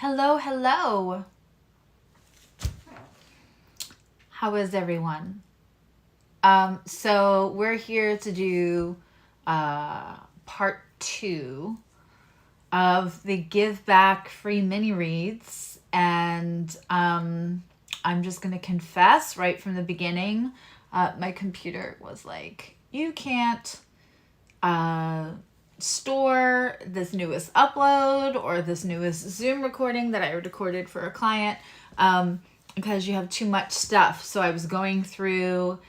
Hello, hello. How is everyone? So we're here to do part 2 of the Give Back free mini reads, and I'm just gonna confess right from the beginning. My computer was like, you can't store this newest upload or this newest Zoom recording that I recorded for a client because you have too much stuff. So I was going through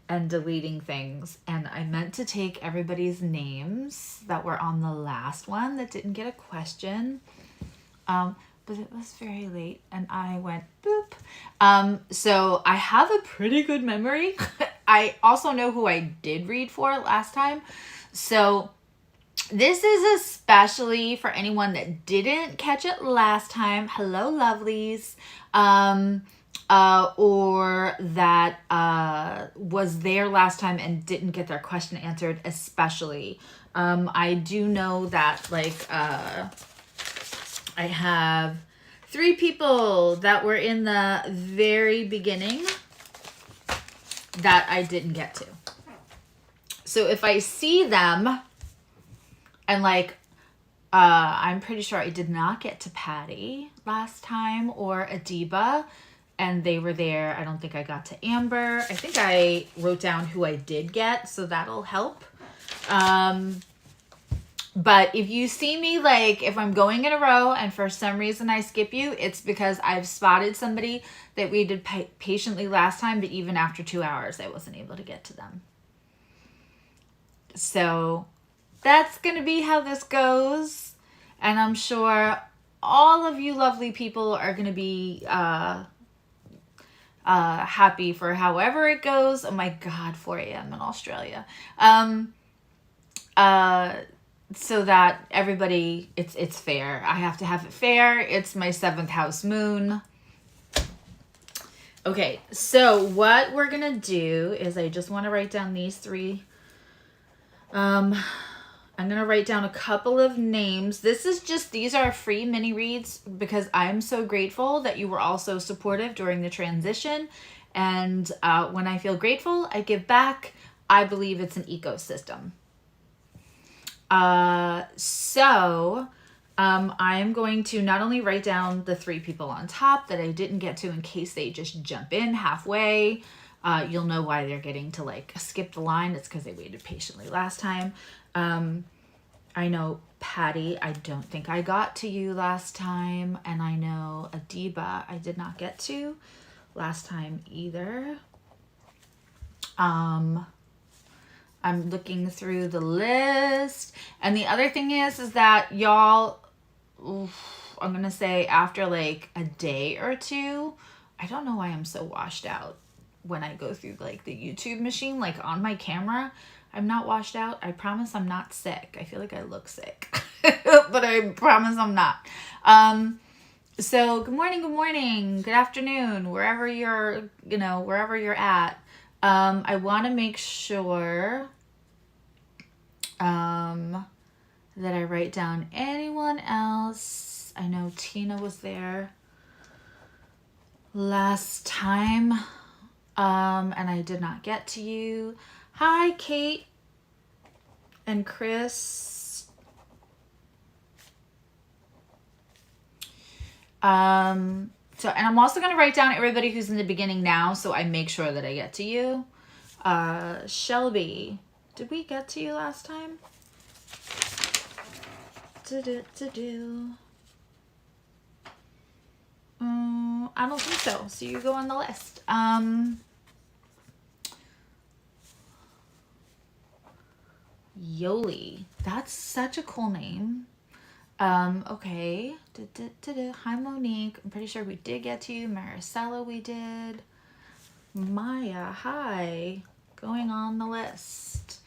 and deleting things, and I meant to take everybody's names that were on the last one that didn't get a question, but it was very late and I went boop. So I have a pretty good memory. I also know who I did read for last time, so this is especially for anyone that didn't catch it last time. Hello, lovelies. Or that was there last time and didn't get their question answered, especially. I do know that, I have 3 people that were in the very beginning that I didn't get to. So if I see them, and I'm pretty sure I did not get to Patty last time or Adiba, and they were there. I don't think I got to Amber. I think I wrote down who I did get, so that'll help. But if you see me, if I'm going in a row and for some reason I skip you, it's because I've spotted somebody that we did patiently last time, but even after 2 hours, I wasn't able to get to them. So that's going to be how this goes. And I'm sure all of you lovely people are going to be happy for however it goes. Oh my God, 4 a.m. in Australia. So that everybody, it's fair. I have to have it fair. It's my 7th house moon. Okay, so what we're going to do is I just want to write down these 3. I'm going to write down a couple of names. These are free mini reads because I'm so grateful that you were all so supportive during the transition. And when I feel grateful, I give back. I believe it's an ecosystem. So I'm going to not only write down the 3 people on top that I didn't get to in case they just jump in halfway. You'll know why they're getting to skip the line. It's because they waited patiently last time. I know Patty, I don't think I got to you last time. And I know Adiba, I did not get to last time either. I'm looking through the list. And the other thing is that y'all, I'm going to say after a day or 2, I don't know why I'm so washed out when I go through the YouTube machine, on my camera. I'm not washed out. I promise I'm not sick. I feel like I look sick, but I promise I'm not. So good morning, good afternoon, wherever you're at. I want to make sure that I write down anyone else. I know Tina was there last time, and I did not get to you. Hi, Kate and Chris. And I'm also going to write down everybody who's in the beginning now, so I make sure that I get to you. Shelby, did we get to you last time? I don't think so. So you go on the list. Yoli. That's such a cool name. Okay. Hi, Monique. I'm pretty sure we did get to you. Maricela, we did. Maya, hi. Going on the list.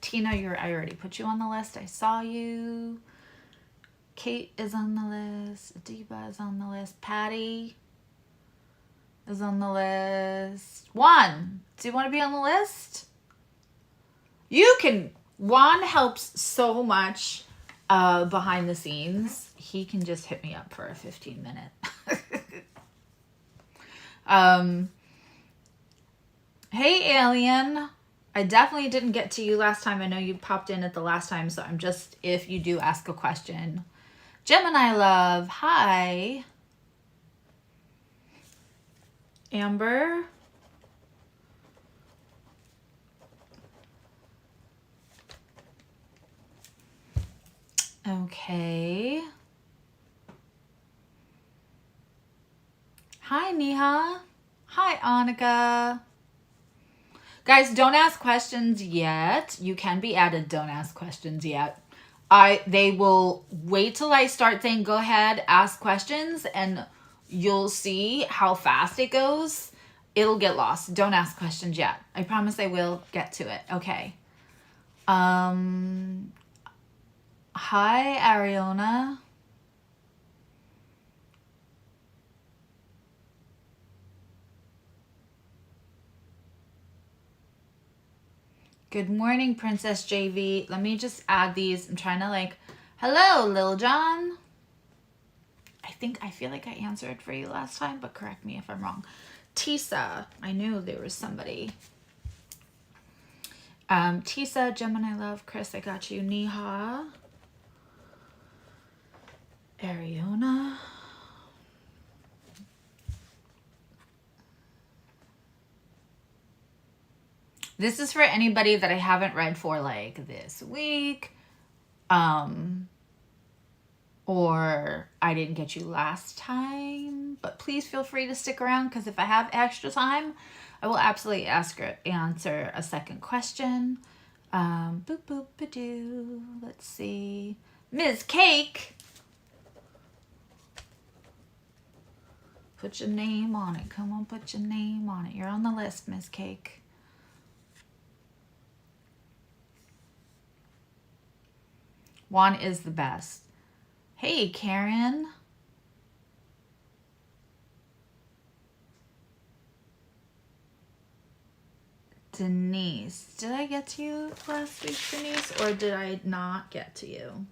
Tina, I already put you on the list. I saw you. Kate is on the list. Adiba is on the list. Patty is on the list. Juan, do you want to be on the list? You can. Juan helps so much behind the scenes, he can just hit me up for a 15-minute. Hey, alien. I definitely didn't get to you last time. I know you popped in at the last time, so I'm just, if you do ask a question. Gemini love, hi. Amber. Okay. Hi, Neha. Hi, Annika. Guys, don't ask questions yet. You can be added. Don't ask questions yet. They will wait till I start saying, go ahead, ask questions, and you'll see how fast it goes. It'll get lost. Don't ask questions yet. I promise I will get to it. Okay. Hi, Ariana. Good morning, Princess JV. Let me just add these. I'm trying to like, hello, Lil John. I feel like I answered for you last time, but correct me if I'm wrong. Tisa, I knew there was somebody. Tisa, Gemini love, Chris, I got you. Neha. Ariana. This is for anybody that I haven't read for like this week. Or I didn't get you last time, but please feel free to stick around because if I have extra time, I will absolutely answer a second question. Boop boop ba-doo. Let's see. Ms. Cake. Put your name on it. Come on, put your name on it. You're on the list, Ms. Cake. Juan is the best. Hey, Karen. Denise. Did I get to you last week, Denise, or did I not get to you?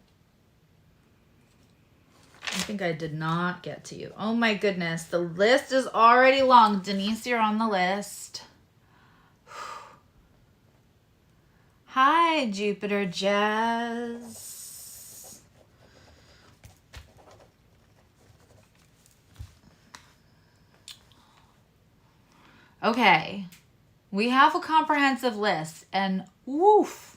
I think I did not get to you. Oh my goodness. The list is already long. Denise, you're on the list. Hi, Jupiter Jazz. Okay, we have a comprehensive list and woof.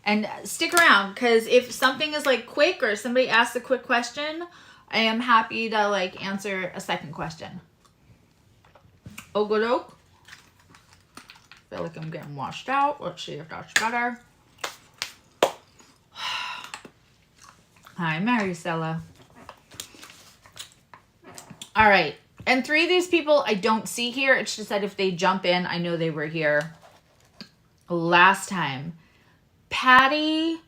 And stick around because if something is like quick or somebody asks a quick question, I am happy to like answer a second question. Ogodoke. Feel like I'm getting washed out. Let's see if that's better. Hi, Maricela. All right. And 3 of these people I don't see here. It's just that if they jump in, I know they were here last time. Patty,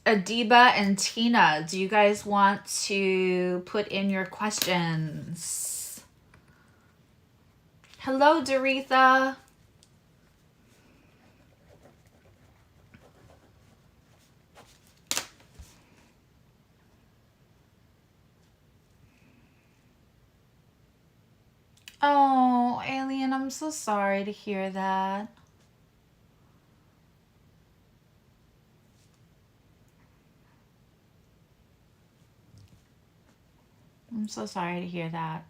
Adiba, and Tina, do you guys want to put in your questions? Hello, Doretha. Oh, Alien, I'm so sorry to hear that. I'm so sorry to hear that.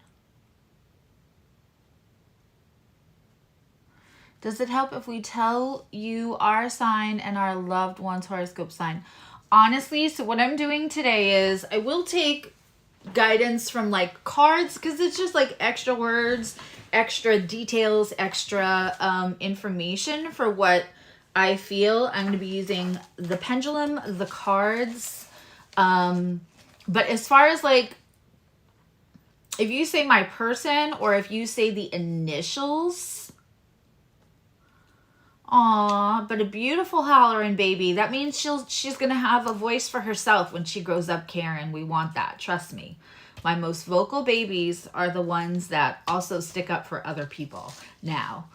Does it help if we tell you our sign and our loved one's horoscope sign? Honestly, so what I'm doing today is I will take guidance from like cards because it's just like extra words, extra details, extra information for what I feel. I'm going to be using the pendulum, the cards. But as far as like, if you say my person or if you say the initials, aw, but a beautiful hollering baby. That means she's going to have a voice for herself when she grows up, Karen. We want that. Trust me. My most vocal babies are the ones that also stick up for other people now.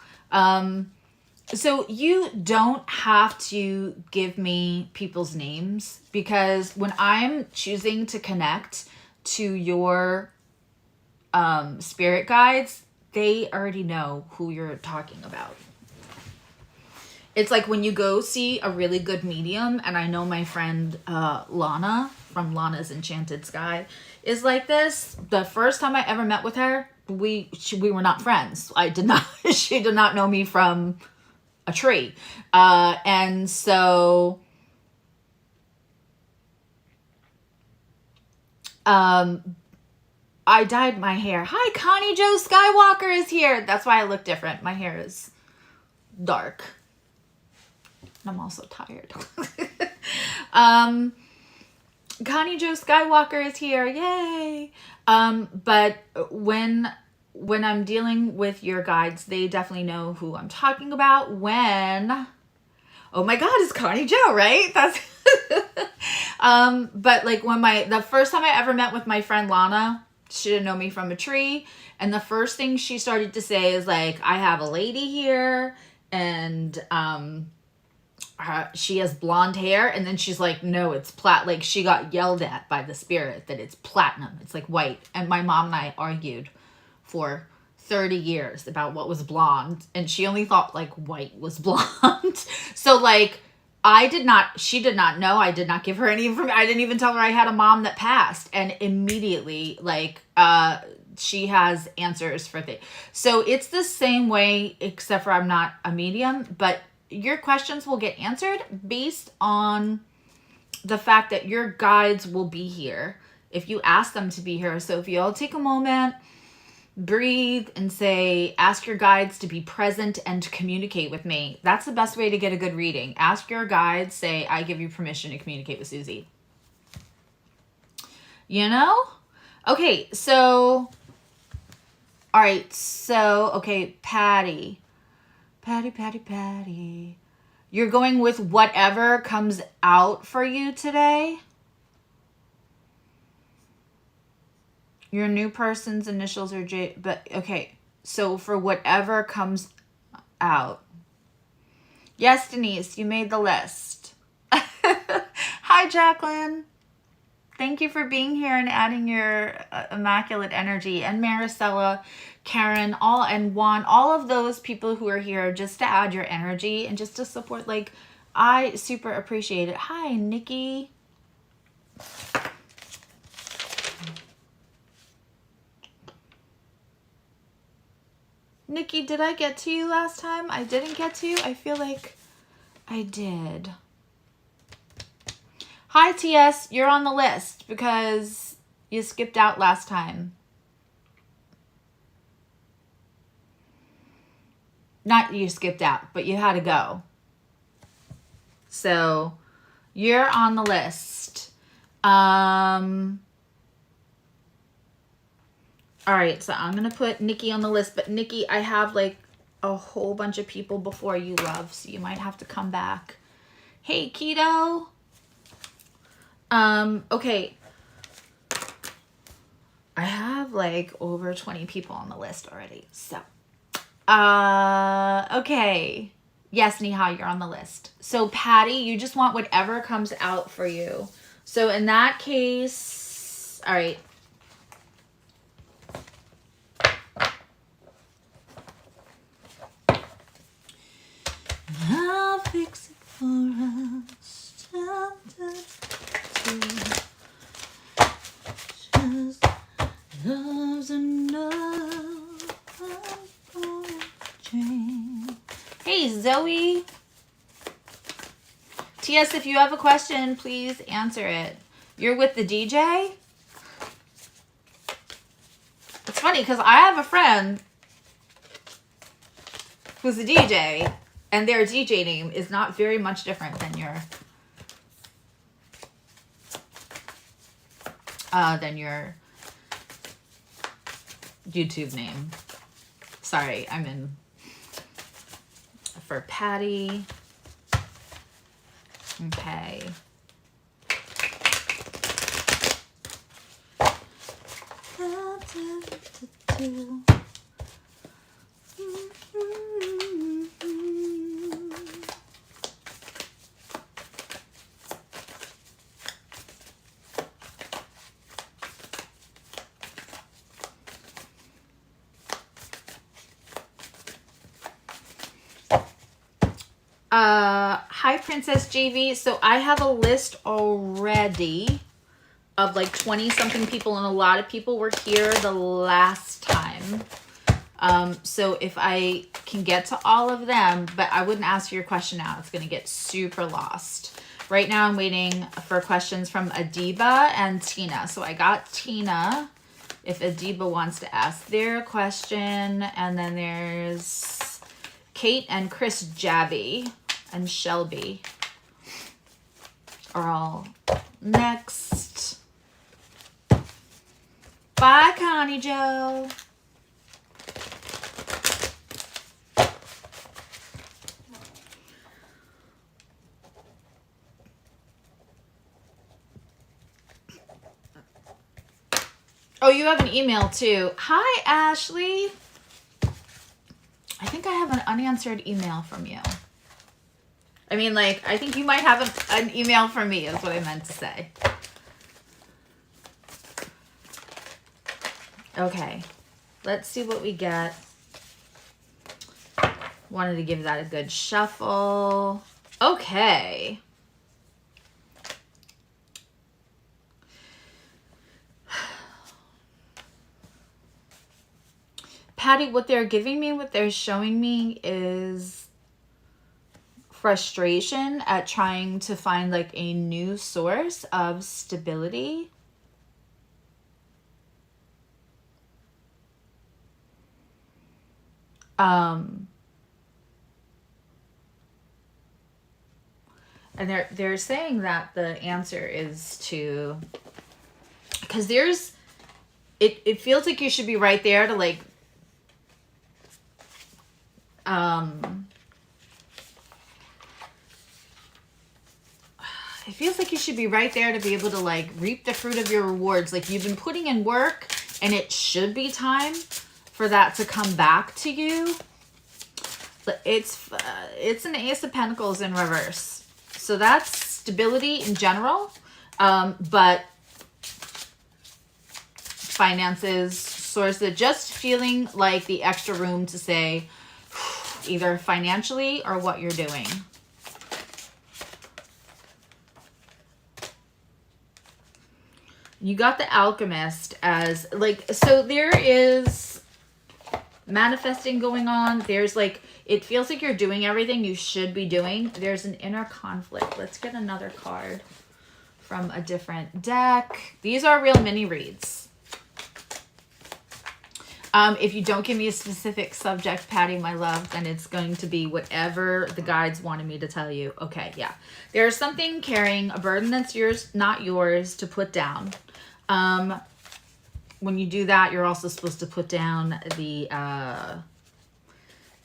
So you don't have to give me people's names, because when I'm choosing to connect to your spirit guides, they already know who you're talking about. It's like when you go see a really good medium, and I know my friend Lana from Lana's Enchanted Sky is like this. The first time I ever met with her, we were not friends. She did not know me from a tree. And so I dyed my hair. Hi, Connie Joe Skywalker is here. That's why I look different. My hair is dark. I'm also tired. Connie Joe Skywalker is here. Yay. But when I'm dealing with your guides, they definitely know who I'm talking about. Oh my God, it's Connie Joe, right? That's, but like the first time I ever met with my friend Lana, she didn't know me from a tree. And the first thing she started to say is like, I have a lady here, and, she has blonde hair. And then she's like, no, it's like she got yelled at by the spirit that it's platinum. It's like white. And my mom and I argued for 30 years about what was blonde, and she only thought like white was blonde. So like she did not know. I did not give her any information. I didn't even tell her I had a mom that passed, and immediately like she has answers for things. So it's the same way, except for I'm not a medium, but your questions will get answered based on the fact that your guides will be here if you ask them to be here. So if you all take a moment, breathe, and say, ask your guides to be present and to communicate with me. That's the best way to get a good reading. Ask your guides, say, I give you permission to communicate with Suzzy. You know? Okay, so, all right, so, okay, Patty. You're going with whatever comes out for you today? Your new person's initials are J, but okay. So for whatever comes out. Yes, Denise, you made the list. Hi, Jacqueline. Thank you for being here and adding your immaculate energy. And Maricela, Karen, and Juan, all of those people who are here just to add your energy and just to support. Like, I super appreciate it. Hi, Nikki. Nikki, did I get to you last time? I didn't get to you. I feel like I did. Hi, TS. You're on the list because you skipped out last time. Not you skipped out, but you had to go. So you're on the list. All right, so I'm going to put Nikki on the list. But Nikki, I have like a whole bunch of people before you, love. So you might have to come back. Hey, Keto. Okay. I have like over 20 people on the list already. So, okay. Yes, Neha, you're on the list. So Patty, you just want whatever comes out for you. So in that case, all right. I'll fix it for us. Just love's enough for a change. Hey, Zoe. TS, if you have a question, please answer it. You're with the DJ? It's funny because I have a friend who's a DJ, and their DJ name is not very much different than your YouTube name. Sorry, I'm in for Patty. Okay. Hi, Princess JV. So I have a list already of like 20 something people, and a lot of people were here the last time. So if I can get to all of them, but I wouldn't ask your question now. It's going to get super lost. Right now I'm waiting for questions from Adiba and Tina. So I got Tina, if Adiba wants to ask their question. And then there's Kate and Chris Jabby and Shelby are all next. Bye, Connie Joe. Oh, you have an email too. Hi, Ashley. I think I have an unanswered email from you. I mean, like, I think you might have an email from me is what I meant to say. Okay, let's see what we get. Wanted to give that a good shuffle. Okay. Patty, what they're giving me, what they're showing me is frustration at trying to find like a new source of stability. And they're saying that the answer is to, because there's, it feels like you should be right there to like, it feels like you should be right there to be able to like reap the fruit of your rewards. Like you've been putting in work and it should be time for that to come back to you. But it's an Ace of Pentacles in reverse. So that's stability in general. But finances, sources, just feeling like the extra room to say either financially or what you're doing. You got the Alchemist as like, so there is manifesting going on. There's like, it feels like you're doing everything you should be doing. There's an inner conflict. Let's get another card from a different deck. These are real mini reads. If you don't give me a specific subject, Patty, my love, then it's going to be whatever the guides wanted me to tell you. Okay, yeah. There's something carrying a burden that's yours, not yours, to put down. When you do that, you're also supposed to put down the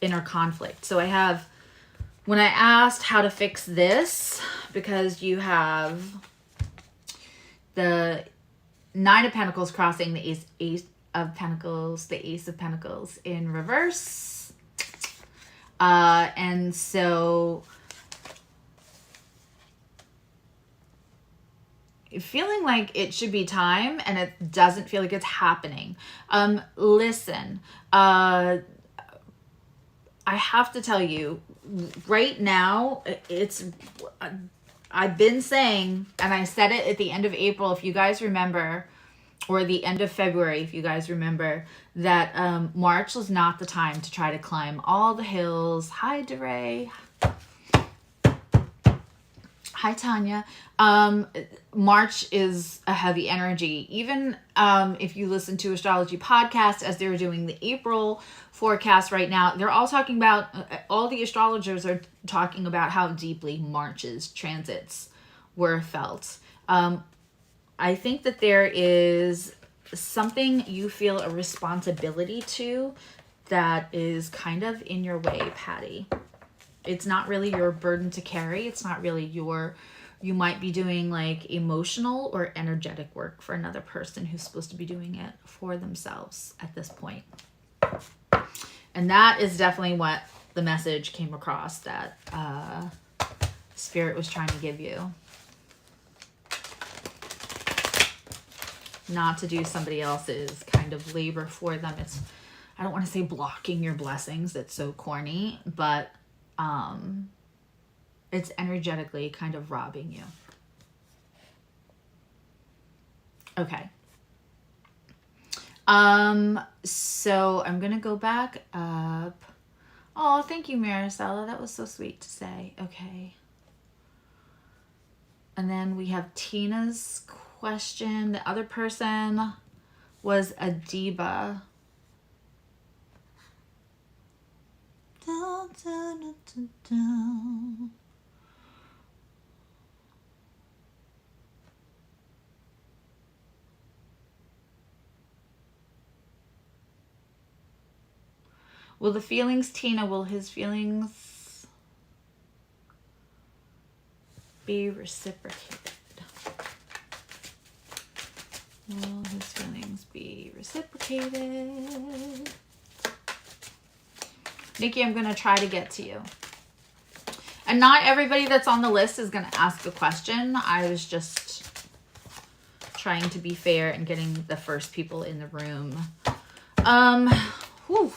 inner conflict. So I have, when I asked how to fix this, because you have the Nine of Pentacles crossing the Ace of Pentacles, the Ace of Pentacles in reverse. And so feeling like it should be time and it doesn't feel like it's happening. Listen, I have to tell you right now, I've been saying, and I said it at the end of April, if you guys remember, or the end of February, if you guys remember, that March was not the time to try to climb all the hills. Hi, DeRay. Hi, Tanya. March is a heavy energy. Even if you listen to Astrology Podcast, as they're doing the April forecast right now, they're all talking about, all the astrologers are talking about how deeply March's transits were felt. I think that there is something you feel a responsibility to that is kind of in your way, Patty. It's not really your burden to carry. It's not really you might be doing like emotional or energetic work for another person who's supposed to be doing it for themselves at this point. And that is definitely what the message came across that Spirit was trying to give you. Not to do somebody else's kind of labor for them. It's, I don't want to say blocking your blessings. It's so corny, but It's energetically kind of robbing you. Okay. So I'm going to go back up. Oh, thank you, Maricela. That was so sweet to say. Okay. And then we have Tina's question. The other person was Adiba. Will the feelings, Tina, will his feelings be reciprocated? Will his feelings be reciprocated? Nikki, I'm going to try to get to you. And not everybody that's on the list is going to ask a question. I was just trying to be fair and getting the first people in the room. Whew.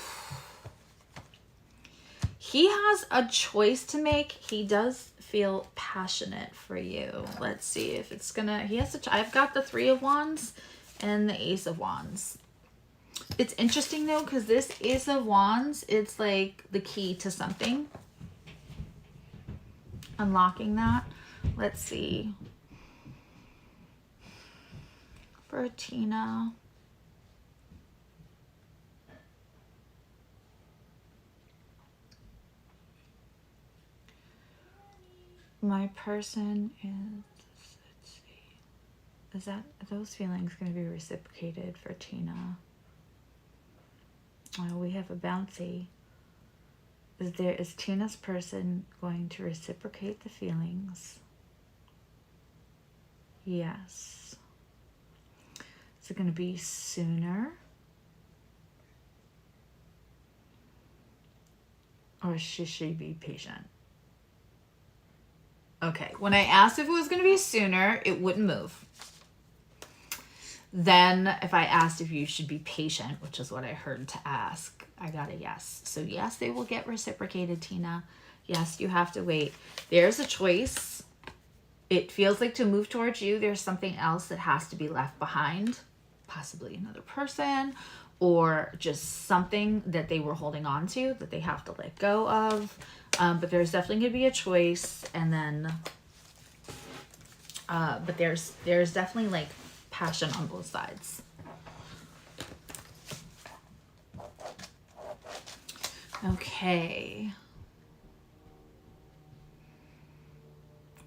He has a choice to make. He does feel passionate for you. Let's see if it's gonna, he has to, I've got the 3 of Wands and the Ace of Wands. It's interesting though, because this Ace of Wands, it's like the key to something. Unlocking that. Let's see. For Tina. My person is, let's see, is that, are those feelings going to be reciprocated for Tina? Oh, we have a bouncy. Is Tina's person going to reciprocate the feelings? Yes. Is it going to be sooner? Or should she be patient? Okay, when I asked if it was going to be sooner, it wouldn't move. Then if I asked if you should be patient, which is what I heard to ask, I got a yes. So yes, they will get reciprocated, Tina. Yes, you have to wait. There's a choice. It feels like to move towards you, there's something else that has to be left behind. Possibly another person, or just something that they were holding on to that they have to let go of. But there's definitely going to be a choice. And then, but there's definitely like passion on both sides. Okay.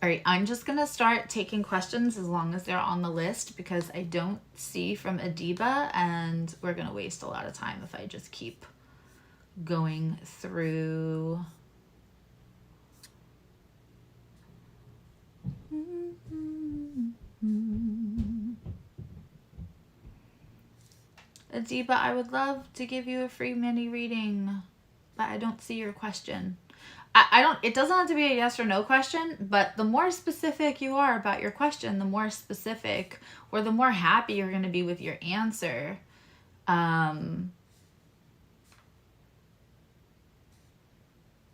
All right, I'm just going to start taking questions as long as they're on the list because I don't see from Adiba and we're going to waste a lot of time if I just keep going through. Adiba, I would love to give you a free mini reading, but I don't see your question. I don't, it doesn't have to be a yes or no question, but the more specific you are about your question, the more specific or the more happy you're going to be with your answer.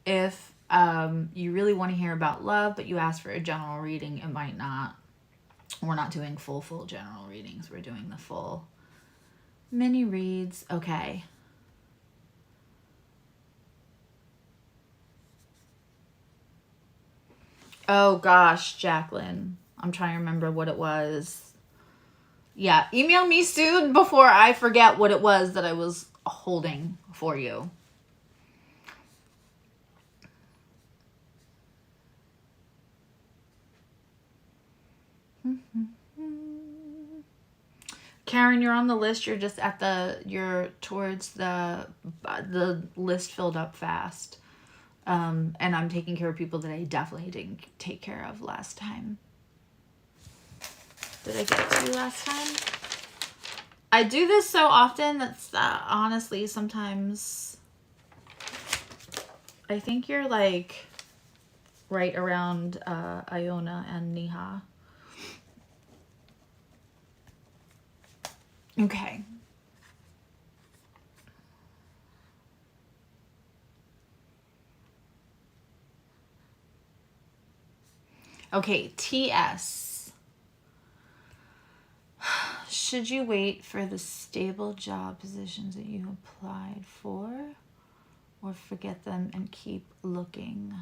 If you really want to hear about love, but you ask for a general reading, it might not. We're not doing full general readings. We're doing the full mini reads. Okay. Oh gosh, Jacqueline. I'm trying to remember what it was. Yeah, email me soon before I forget what it was that I was holding for you. Karen, you're on the list. You're just at you're towards the list filled up fast. And I'm taking care of people that I definitely didn't take care of last time. Did I get to you last time? I do this so often that's honestly sometimes I think you're like right around Iona and Niha. Okay. Okay, TS. Should you wait for the stable job positions that you applied for, or forget them and keep looking?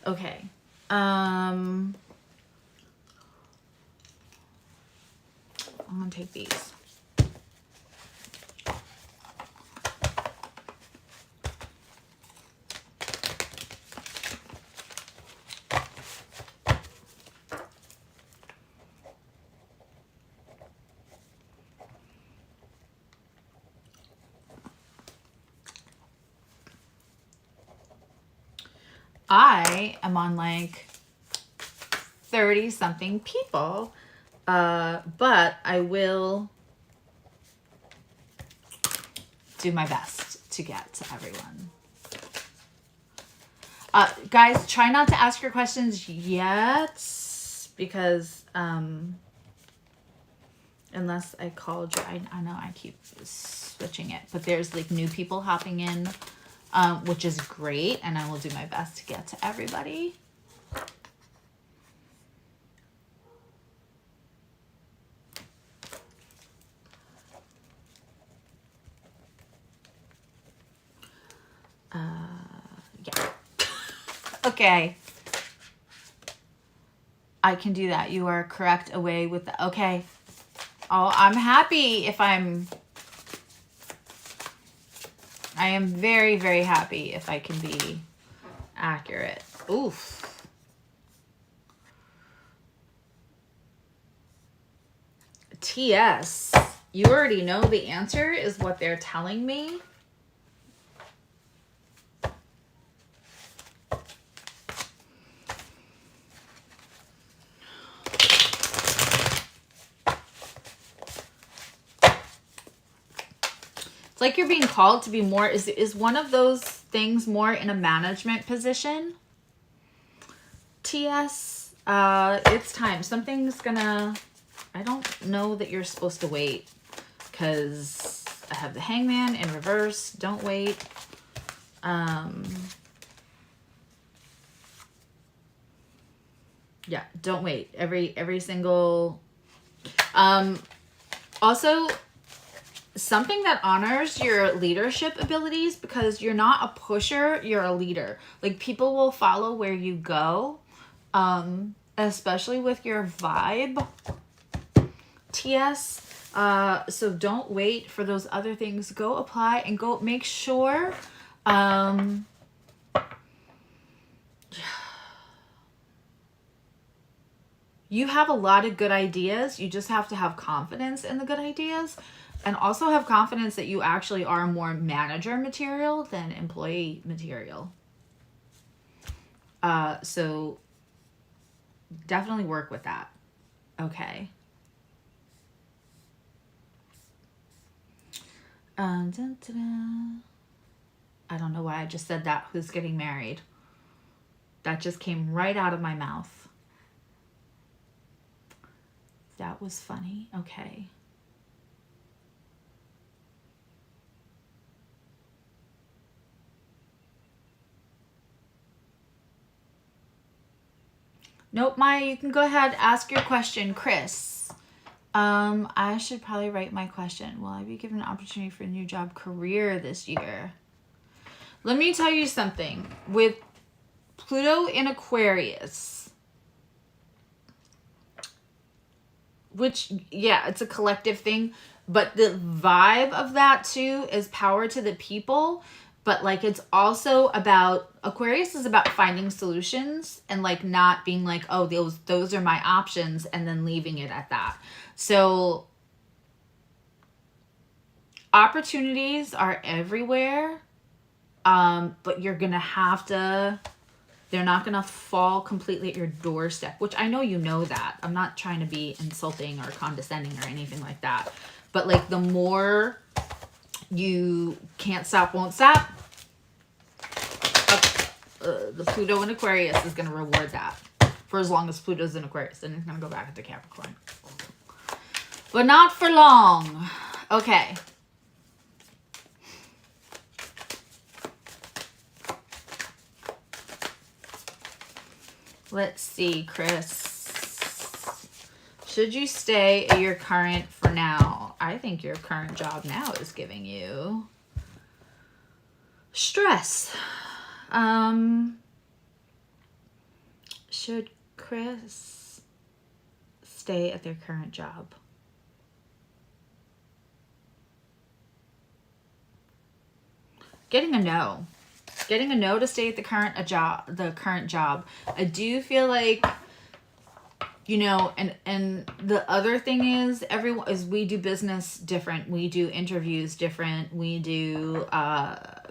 Okay. I'm gonna take these. I am on like 30 something people, but I will do my best to get to everyone. Guys, try not to ask your questions yet, because unless I called you, I know I keep switching it, but there's like new people hopping in, which is great, and I will do my best to get to everybody. Yeah. Okay. I can do that. You are correct away with the, okay. Oh, I'm happy if I am very, very happy if I can be accurate. Oof. TS. You already know the answer is what they're telling me. It's like you're being called to be more, is one of those things more in a management position? TS, it's time. Something's gonna, I don't know that you're supposed to wait, because I have the Hangman in reverse. Don't wait. Yeah, don't wait. Every single, also, something that honors your leadership abilities, because you're not a pusher, you're a leader. Like, people will follow where you go, especially with your vibe, TS. So don't wait for those other things. Go apply and go make sure. You have a lot of good ideas. You just have to have confidence in the good ideas, and also have confidence that you actually are more manager material than employee material. So definitely work with that. Okay. I don't know why I just said that. Who's getting married? That just came right out of my mouth. That was funny. Okay. Nope, Maya, you can go ahead, ask your question. Chris, I should probably write my question. Will I be given an opportunity for a new job career this year? Let me tell you something. With Pluto in Aquarius, which, yeah, it's a collective thing, but the vibe of that too is power to the people. But like, it's also about, Aquarius is about finding solutions and like not being like, oh, those are my options, and then leaving it at that. So opportunities are everywhere, but you're gonna have to, they're not gonna fall completely at your doorstep, which I know you know that. I'm not trying to be insulting or condescending or anything like that, but like, the more you can't stop, won't stop, the Pluto in Aquarius is going to reward that for as long as Pluto's in Aquarius. Then it's going to go back into Capricorn, but not for long. Okay. Let's see, Chris. Should you stay at your current for now? I think your current job now is giving you stress. Should Chris stay at their current job? Getting a no. Getting a no to stay at the current job. I do feel like, you know, and the other thing is we do business different. We do interviews different. We do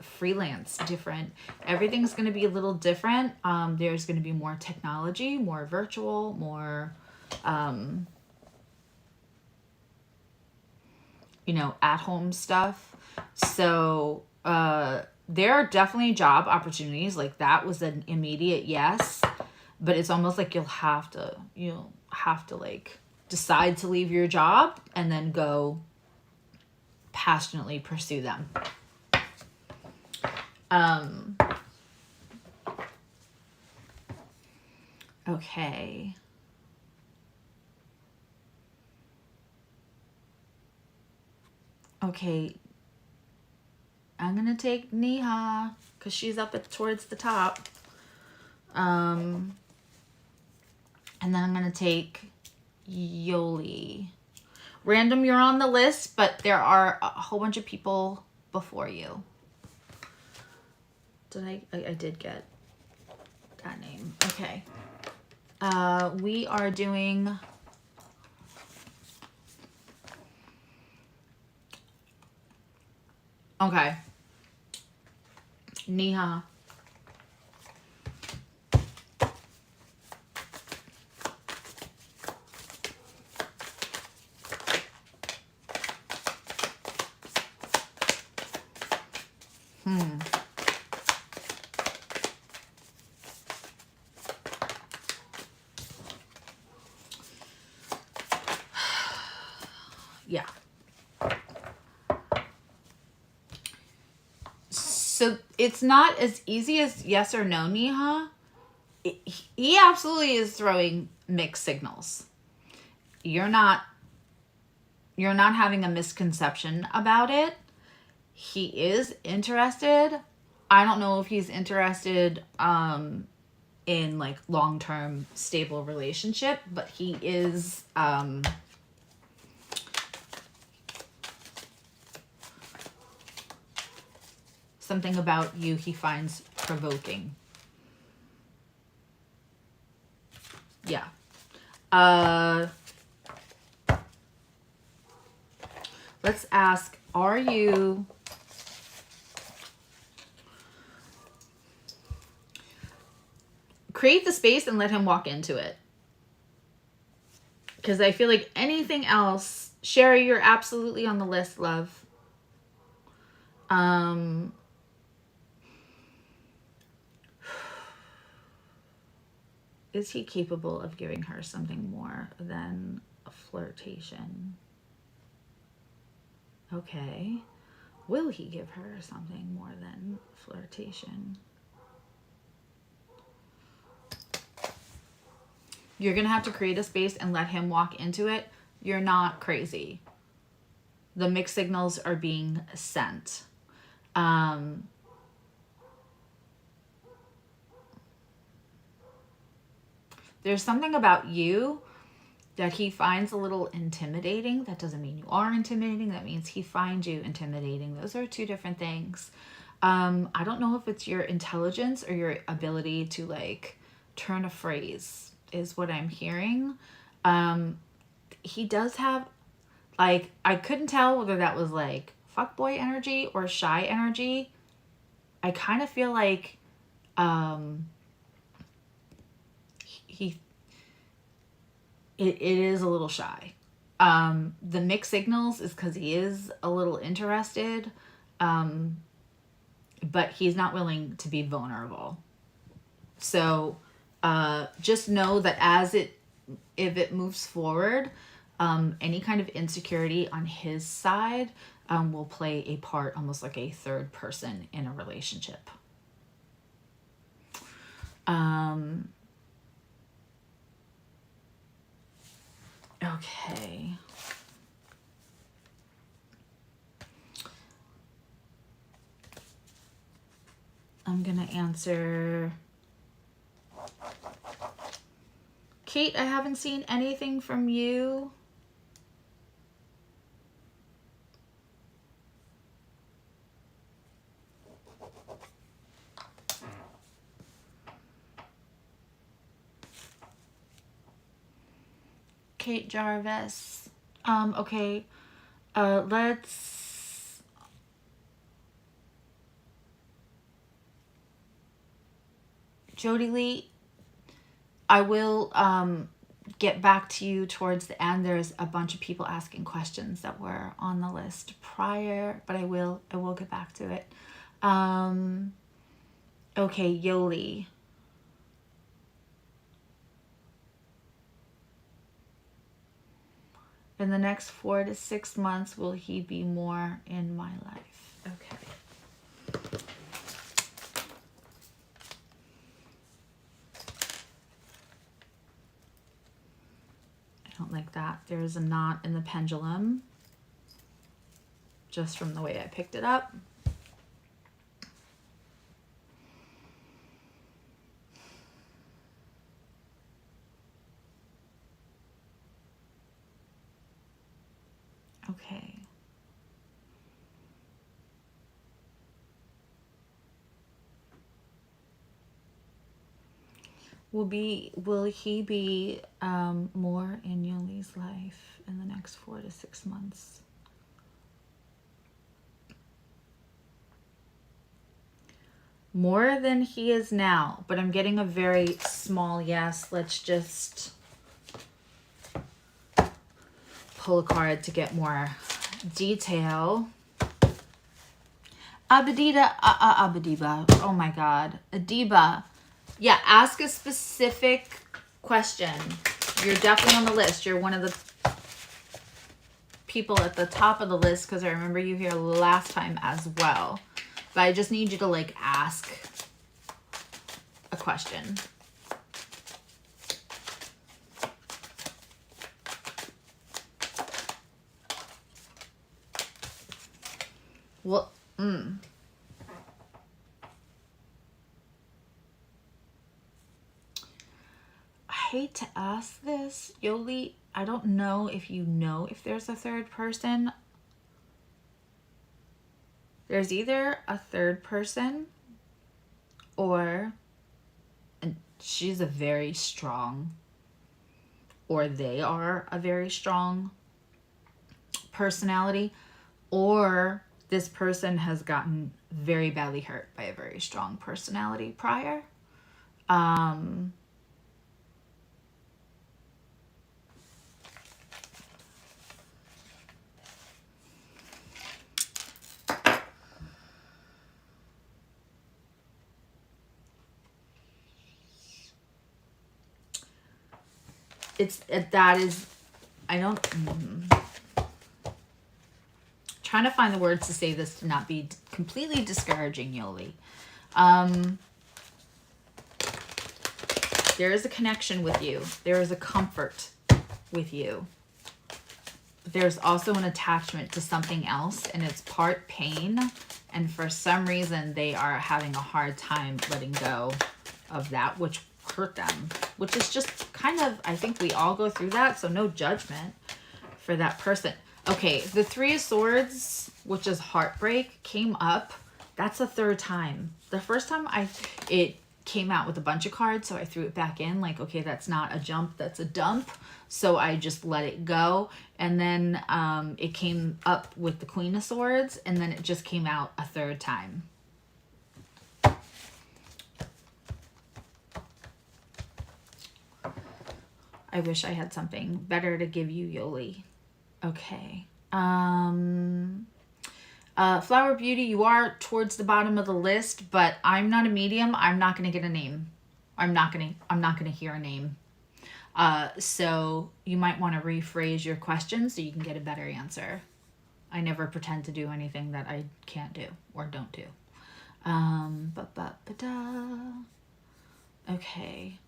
freelance different. Everything's going to be a little different. There's going to be more technology, more virtual, more, you know, at home stuff. So, there are definitely job opportunities. Like that was an immediate yes, but it's almost like you'll have to like decide to leave your job and then go passionately pursue them. Okay. Okay. I'm going to take Neha because she's up towards the top. And then I'm going to take Yoli. Random, you're on the list, but there are a whole bunch of people before you. Did I did get that name. Okay. We are doing... Okay. Neha. Yeah. So it's not as easy as yes or no, Neha. He absolutely is throwing mixed signals. You're not having a misconception about it. He is interested. I don't know if he's interested in like long-term stable relationship, but he is something about you he finds provoking. Yeah. Let's ask, are you... Create the space and let him walk into it. Because I feel like anything else... Sherry, you're absolutely on the list, love. Is he capable of giving her something more than a flirtation? Okay. Will he give her something more than flirtation? You're going to have to create a space and let him walk into it. You're not crazy. The mixed signals are being sent. There's something about you that he finds a little intimidating. That doesn't mean you are intimidating. That means he finds you intimidating. Those are two different things. I don't know if it's your intelligence or your ability to like turn a phrase is what I'm hearing. He does have like, I couldn't tell whether that was like fuckboy energy or shy energy. I kind of feel like it is a little shy. The mixed signals is because he is a little interested, but he's not willing to be vulnerable. So just know that if it moves forward, any kind of insecurity on his side will play a part, almost like a third person in a relationship. Okay. I'm going to answer. Kate, I haven't seen anything from you. Kate Jarvis. Okay. Let's... Jody Lee, I will get back to you towards the end. There's a bunch of people asking questions that were on the list prior, but I will get back to it. Okay, Yoli. In the next 4 to 6 months, will he be more in my life? Okay. I don't like that. There's a knot in the pendulum, just from the way I picked it up. Okay. Will he be more in Yoli's life in the next 4 to 6 months? More than he is now, but I'm getting a very small yes. Let's just pull a card to get more detail. Abadiba, oh my God, Adiba. Yeah, ask a specific question. You're definitely on the list. You're one of the people at the top of the list because I remember you here last time as well. But I just need you to like ask a question. Well, I hate to ask this, Yoli. I don't know if you know if there's a third person. There's either a third person or, and she's a very strong, or they are a very strong personality, or this person has gotten very badly hurt by a very strong personality prior. Trying to find the words to say this to not be completely discouraging, Yoli. There is a connection with you. There is a comfort with you. There's also an attachment to something else, and it's part pain. And for some reason, they are having a hard time letting go of that, which hurt them, which is just kind of, I think we all go through that. So no judgment for that person. Okay, the Three of Swords, which is heartbreak, came up. That's the third time. The first time it came out with a bunch of cards, so I threw it back in. Like, okay, that's not a jump, that's a dump. So I just let it go. And then it came up with the Queen of Swords, and then it just came out a third time. I wish I had something better to give you, Yoli. Okay. Flower Beauty, you are towards the bottom of the list, but I'm not a medium. I'm not going to get a name. I'm not going to hear a name. So you might want to rephrase your question so you can get a better answer. I never pretend to do anything that I can't do or don't do. Okay.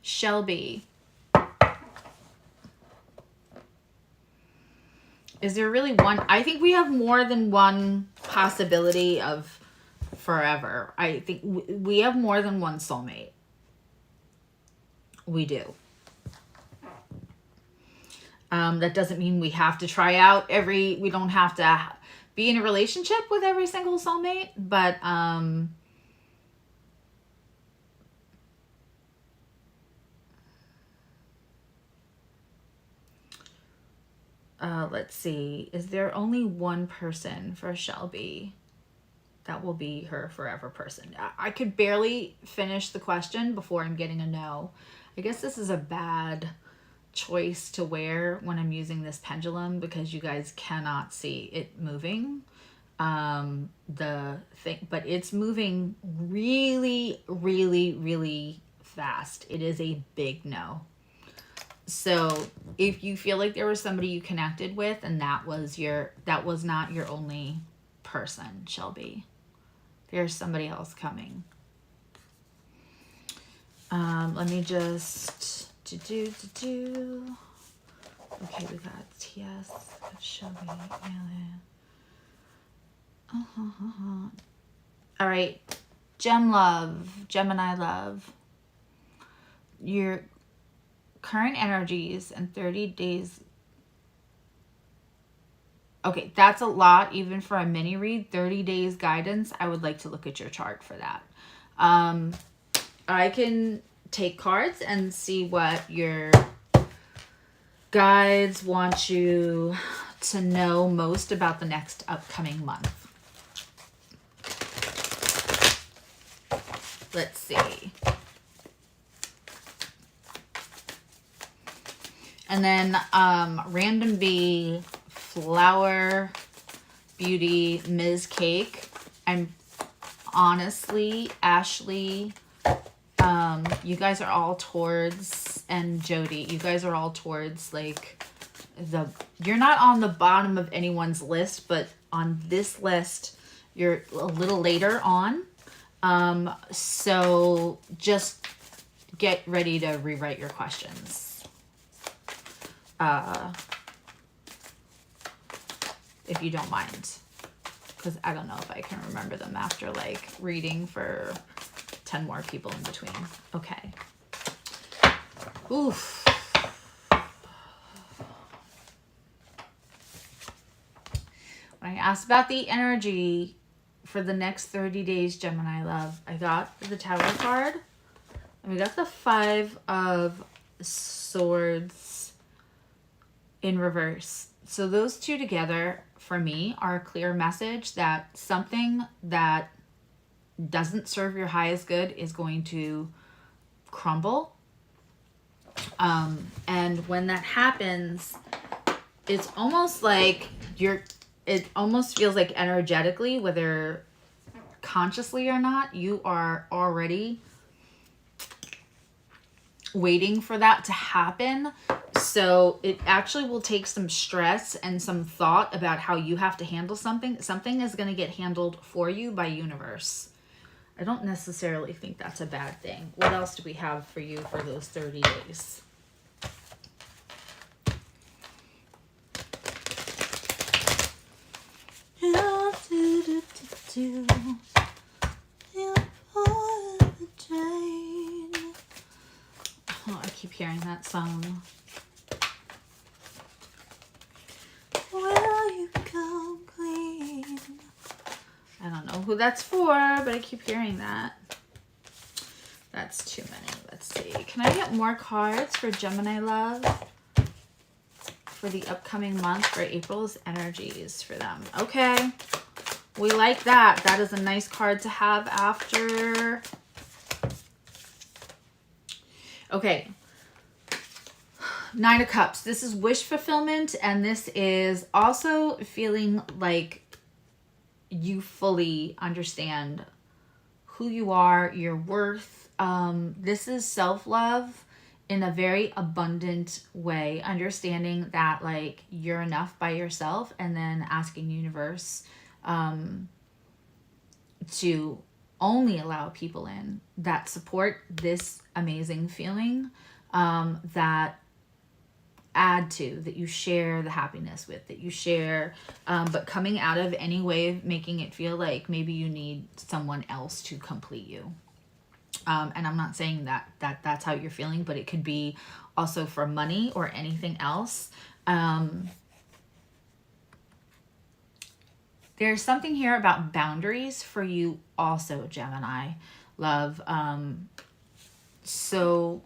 Shelby. Is there really one? I think we have more than one possibility of forever. I think we have more than one soulmate. We do. That doesn't mean we have to try out we don't have to be in a relationship with every single soulmate, but let's see. Is there only one person for Shelby that will be her forever person? I could barely finish the question before I'm getting a no. I guess this is a bad choice to wear when I'm using this pendulum because you guys cannot see it moving. But it's moving really, really, really fast. It is a big no. So if you feel like there was somebody you connected with and that was not your only person, Shelby, there's somebody else coming. Let me just Okay, we got TS, Shelby, alien. All right, Gemini love. Your current energies and 30 days. Okay, that's a lot even for a mini read. 30 days guidance. I would like to look at your chart for that. I can take cards and see what your guides want you to know most about the next upcoming month. Let's see. And then Random Bee, Flower Beauty, Ms. Cake. I'm honestly, Ashley, you guys are all towards, and Jody, you guys are all towards like you're not on the bottom of anyone's list, but on this list, you're a little later on. So just get ready to rewrite your questions. If you don't mind, because I don't know if I can remember them after like reading for 10 more people in between. Okay. Oof. When I asked about the energy for the next 30 days, Gemini love, I got the Tower card and we got the 5 of Swords in reverse. So those two together for me are a clear message that something that doesn't serve your highest good is going to crumble. And when that happens, it's almost like it almost feels like energetically, whether consciously or not, you are already waiting for that to happen. So it actually will take some stress and some thought about how you have to handle something. Something is going to get handled for you by universe. I don't necessarily think that's a bad thing. What else do we have for you for those 30 days? Oh, I keep hearing that song. Will you come clean? I don't know who that's for, but I keep hearing that. That's too many. Let's see. Can I get more cards for Gemini love for the upcoming month for April's energies for them? Okay. We like that. That is a nice card to have after. Okay. 9 of Cups. This is wish fulfillment, and this is also feeling like you fully understand who you are, your worth. This is self-love, in a very abundant way, understanding that like you're enough by yourself, and then asking universe to only allow people in that support this amazing feeling, that add to, that you share the happiness with, that you share, but coming out of any way of making it feel like maybe you need someone else to complete you. And I'm not saying that that's how you're feeling, but it could be also for money or anything else. There's something here about boundaries for you also, Gemini, love. So,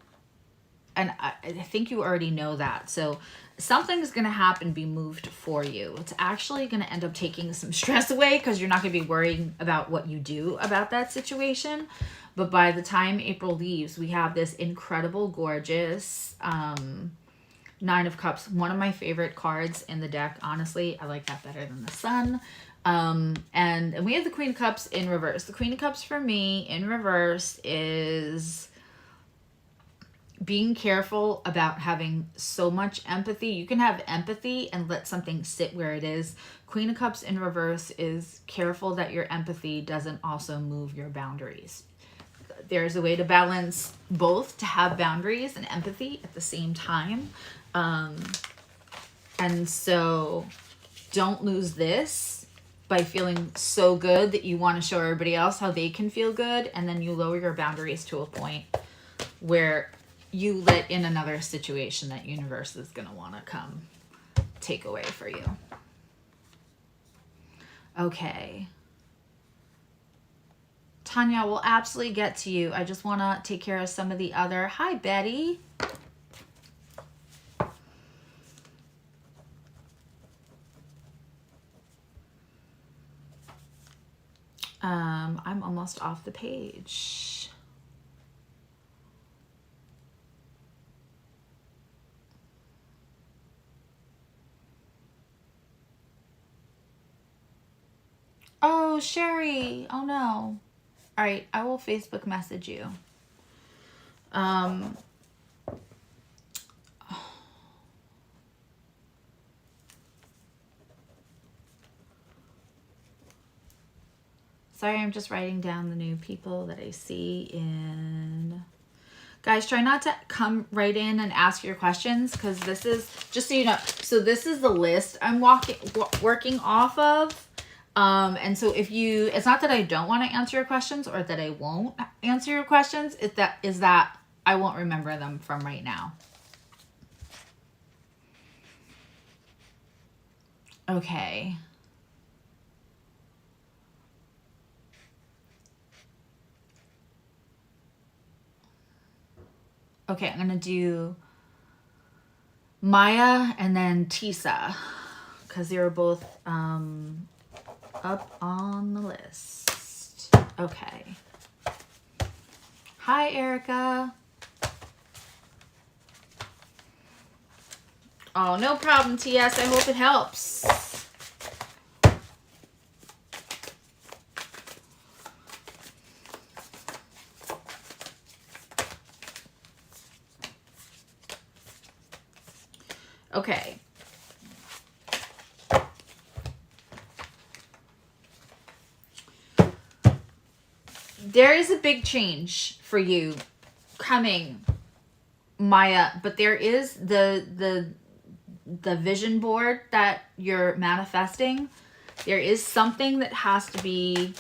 and I think you already know that. So something's going to happen, be moved for you. It's actually going to end up taking some stress away, because you're not going to be worrying about what you do about that situation. But by the time April leaves, we have this incredible, gorgeous Nine of Cups. One of my favorite cards in the deck. Honestly, I like that better than the Sun. And we have the Queen of Cups in reverse. The Queen of Cups for me in reverse is being careful about having so much empathy. You can have empathy and let something sit where it is. Queen of Cups in reverse is careful that your empathy doesn't also move your boundaries. There's a way to balance both, to have boundaries and empathy at the same time. And so don't lose this by feeling so good that you want to show everybody else how they can feel good, and then you lower your boundaries to a point where you let in another situation that universe is going to want to come take away for you. Okay. Tanya, we'll absolutely get to you. I just want to take care of some of the other. Hi, Betty. I'm almost off the page. Oh, Sherry. Oh, no. All right. I will Facebook message you. Sorry, I'm just writing down the new people that I see in. Guys, try not to come right in and ask your questions, because this is, just so you know, so this is the list I'm working off of. And so if you, it's not that I don't want to answer your questions or that I won't answer your questions. It's that I won't remember them from right now. Okay. Okay, I'm going to do Maya and then Tisa, because they were both up on the list. Okay. Hi, Erica. Oh, no problem, TS. I hope it helps. Okay. There is a big change for you coming, Maya, but there is the vision board that you're manifesting. There is something that has to be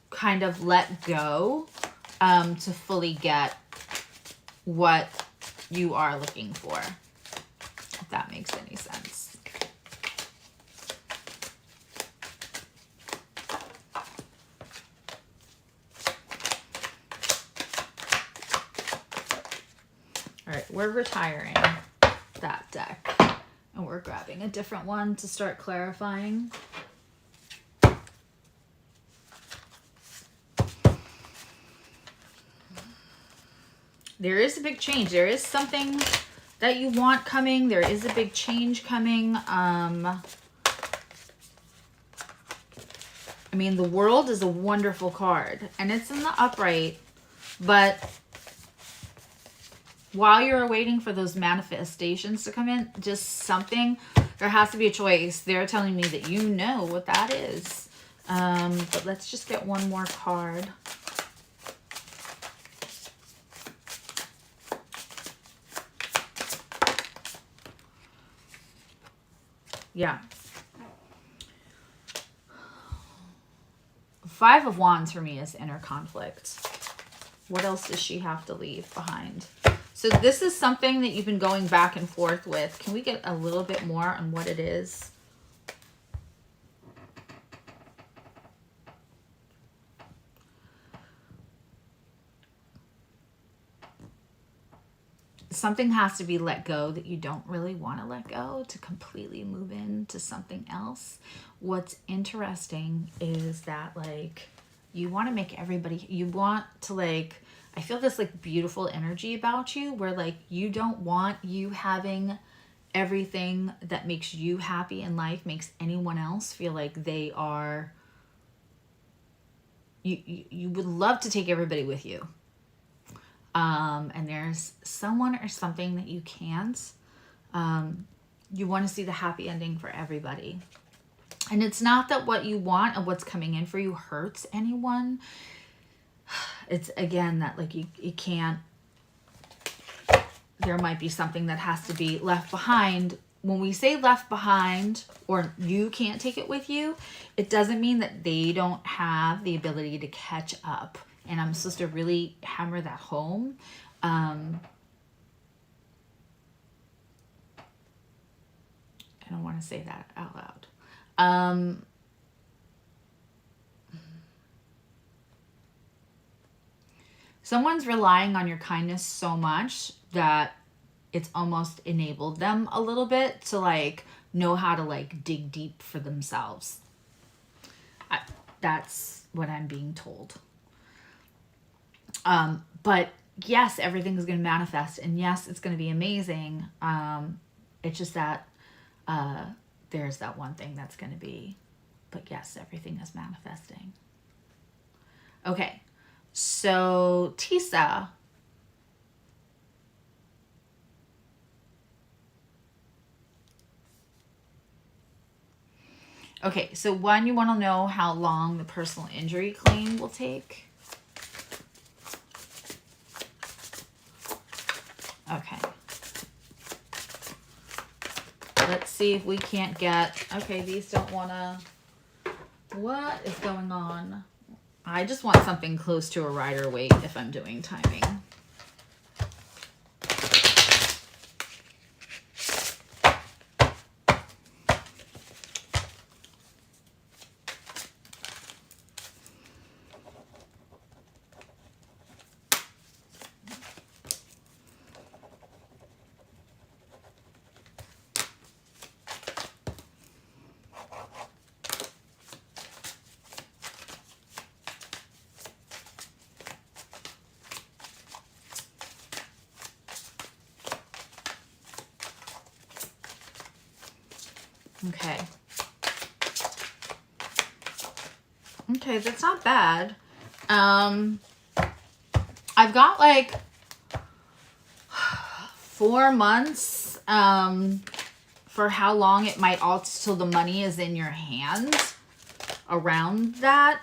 kind of let go to fully get what you are looking for, if that makes any sense. All right, we're retiring that deck and we're grabbing a different one to start clarifying. There is a big change. There is something that you want coming. There is a big change coming. I mean, the World is a wonderful card and it's in the upright, but while you're waiting for those manifestations to come in, just something, there has to be a choice. They're telling me that you know what that is. But let's just get one more card. Yeah. Five of Wands for me is inner conflict. What else does she have to leave behind? So this is something that you've been going back and forth with. Can we get a little bit more on what it is? Something has to be let go that you don't really want to let go to completely move into something else. What's interesting is that, like, you want to make everybody, you want to, like, I feel this, like, beautiful energy about you where, like, you don't want you having everything that makes you happy in life makes anyone else feel like they are, you would love to take everybody with you. And there's someone or something that you can't. You want to see the happy ending for everybody. And it's not that what you want and what's coming in for you hurts anyone. It's, again, that, like, you can't, there might be something that has to be left behind. When we say left behind or you can't take it with you, it doesn't mean that they don't have the ability to catch up. And I'm supposed to really hammer that home. I don't want to say that out loud. Someone's relying on your kindness so much that it's almost enabled them a little bit to, like, know how to, like, dig deep for themselves. That's what I'm being told. But yes, everything's going to manifest, and yes, it's going to be amazing. It's just that, there's that one thing that's going to be, but yes, everything is manifesting. Okay. So Tisa, okay, so one, you want to know how long the personal injury claim will take. Okay. Let's see if we can't get, okay, these don't want to, what is going on? I just want something close to a rider weight if I'm doing timing. Okay. Okay, that's not bad. I've got like 4 months for how long it might all till the money is in your hands around that.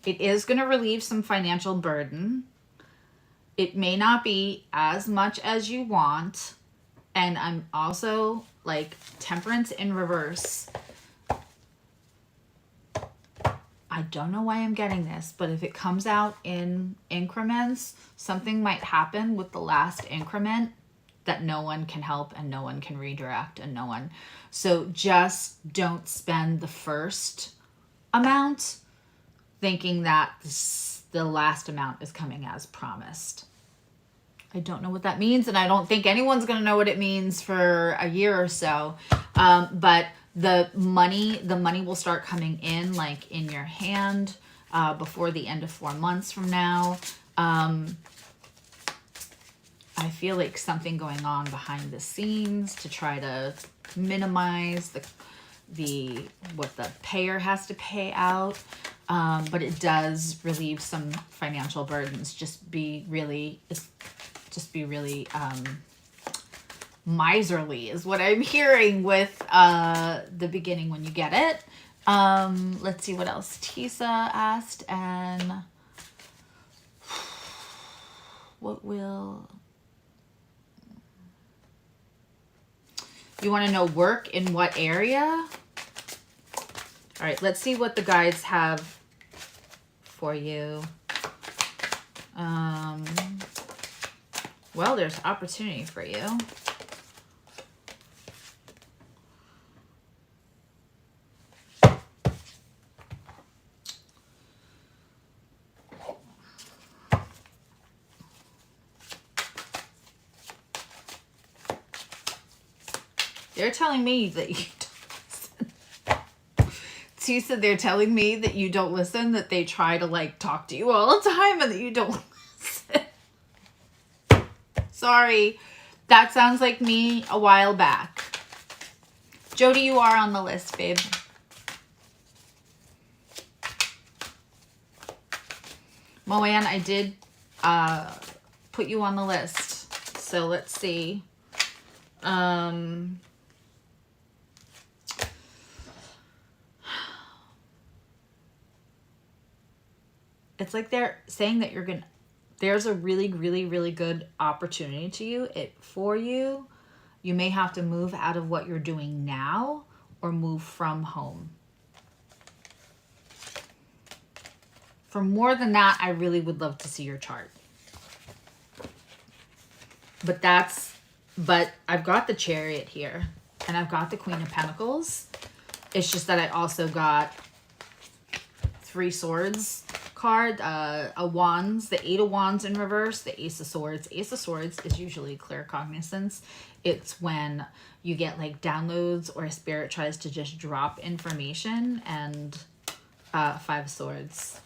It is going to relieve some financial burden. It may not be as much as you want. And I'm also like temperance in reverse. I don't know why I'm getting this, but if it comes out in increments, something might happen with the last increment that no one can help and no one can redirect and no one. So just don't spend the first amount thinking that the last amount is coming as promised. I don't know what that means, and I don't think anyone's going to know what it means for a year or so. But the money will start coming in, like in your hand, before the end of 4 months from now. I feel like something going on behind the scenes to try to minimize the what the payer has to pay out. but it does relieve some financial burdens. Just be really miserly is what I'm hearing with the beginning when you get it. Let's see what else Tisa asked, and what will you want to know? Work in what area? All right, let's see what the guides have for you. Well, there's opportunity for you. They're telling me that you don't listen. Tisa, they're telling me that you don't listen, that they try to like talk to you all the time and that you don't listen. Sorry, that sounds like me a while back. Jody, you are on the list, babe. Moanne, I did put you on the list. So let's see. It's like they're saying that there's a really, really, really good opportunity to you. For you. You may have to move out of what you're doing now or move from home. For more than that, I really would love to see your chart. But I've got the Chariot here and I've got the Queen of Pentacles. It's just that I also got 3 Swords card, a Wands, the 8 of Wands in reverse, the Ace of Swords. Ace of Swords is usually claircognizance. It's when you get like downloads or a spirit tries to just drop information, and 5 of Swords.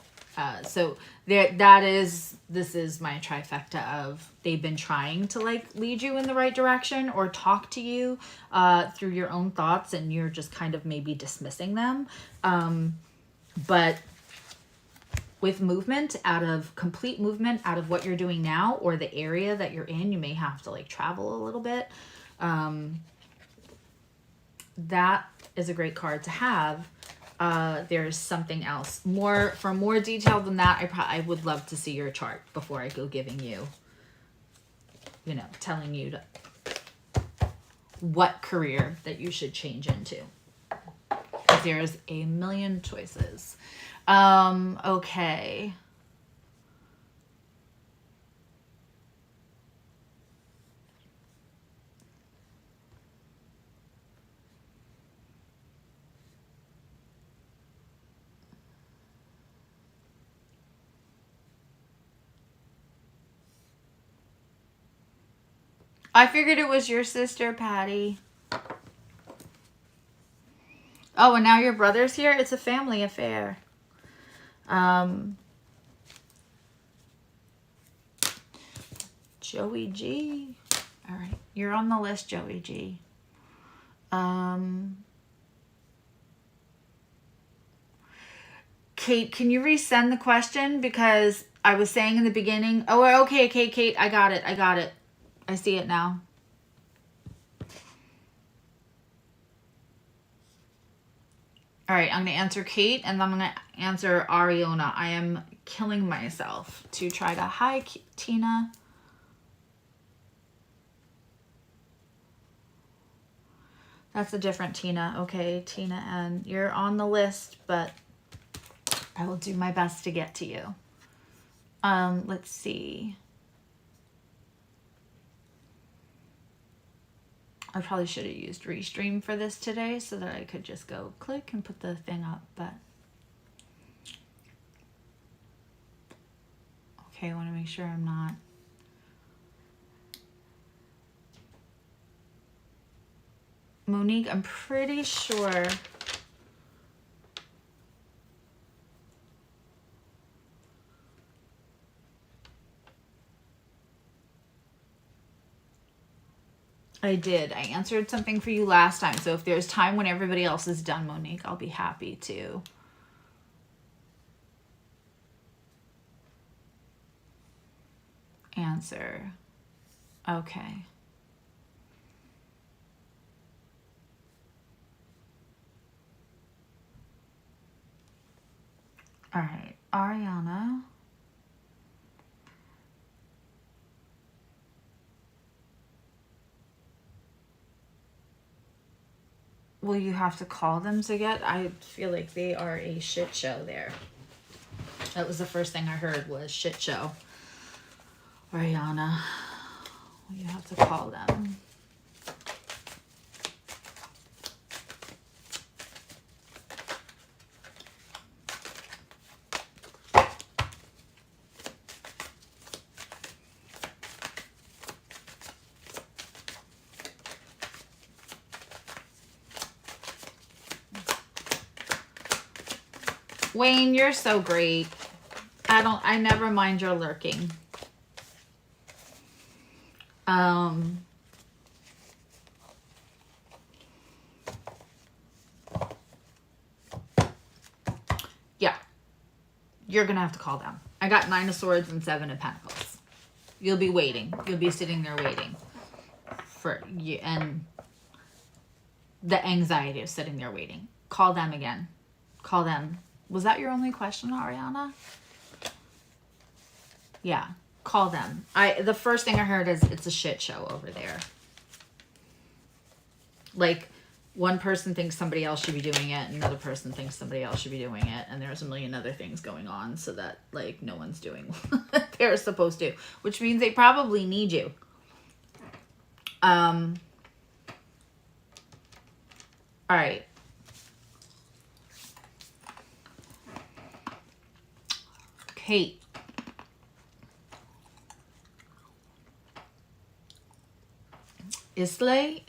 So this is my trifecta of they've been trying to like lead you in the right direction or talk to you through your own thoughts, and you're just kind of maybe dismissing them. But with complete movement out of what you're doing now or the area that you're in, you may have to like travel a little bit. That is a great card to have. There's something else for more detail than that. I would love to see your chart before I go giving you, telling you what career that you should change into. There's a million choices. Okay. I figured it was your sister, Patty. Oh, and now your brother's here? It's a family affair. Joey G. All right. You're on the list, Joey G. Kate, can you resend the question? Because I was saying in the beginning. Oh, okay, Kate. I got it. I see it now. All right, I'm going to answer Kate, and then I'm going to answer Ariona. I am killing myself to try to... Hi, Tina. That's a different Tina. Okay, Tina, and you're on the list, but I will do my best to get to you. Let's see. I probably should have used Restream for this today so that I could just go click and put the thing up, but... Okay, I want to make sure I'm not... Monique, I'm pretty sure... I did. I answered something for you last time. So if there's time when everybody else is done, Monique, I'll be happy to answer. Okay. All right, Ariana. Will you have to call them to get? I feel like they are a shit show there. That was the first thing I heard was shit show. Ariana, will you have to call them? Wayne, you're so great. I never mind your lurking. Yeah. You're gonna have to call them. I got 9 of Swords and 7 of Pentacles. You'll be waiting. You'll be sitting there waiting for you, and the anxiety of sitting there waiting. Call them again. Call them. Was that your only question, Ariana? Yeah, call them. The first thing I heard is it's a shit show over there. Like, one person thinks somebody else should be doing it, and another person thinks somebody else should be doing it, and there's a million other things going on so that, like, no one's doing what they're supposed to, which means they probably need you. All right. Kate. Islay?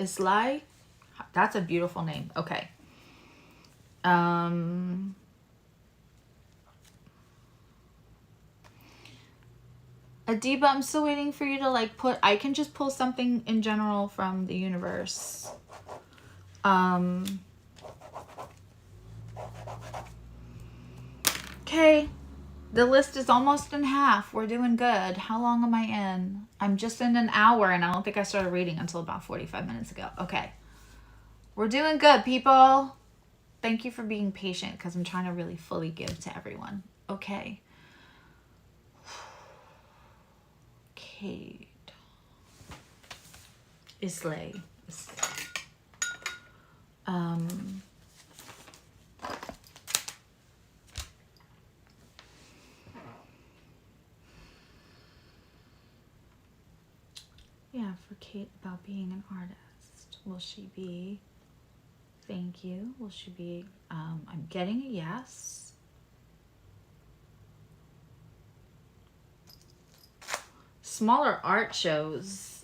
That's a beautiful name. Okay. Adiba, I'm still waiting for you to like put, I can just pull something in general from the universe. Okay. The list is almost in half. We're doing good. How long am I in? I'm just in an hour, and I don't think I started reading until about 45 minutes ago. Okay. We're doing good, people. Thank you for being patient, because I'm trying to really fully give to everyone. Okay. Kate. Islay. Yeah, for Kate about being an artist. Will she be? Thank you. Will she be? I'm getting a yes. Smaller art shows.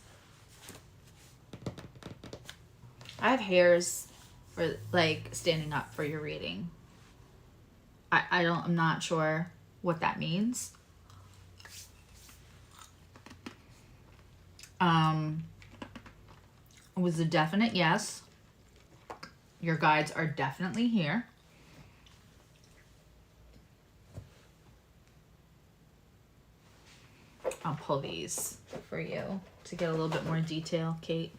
I have hairs for like standing up for your reading. I'm not sure what that means. It was a definite yes. Your guides are definitely here. I'll pull these for you to get a little bit more detail, Kate.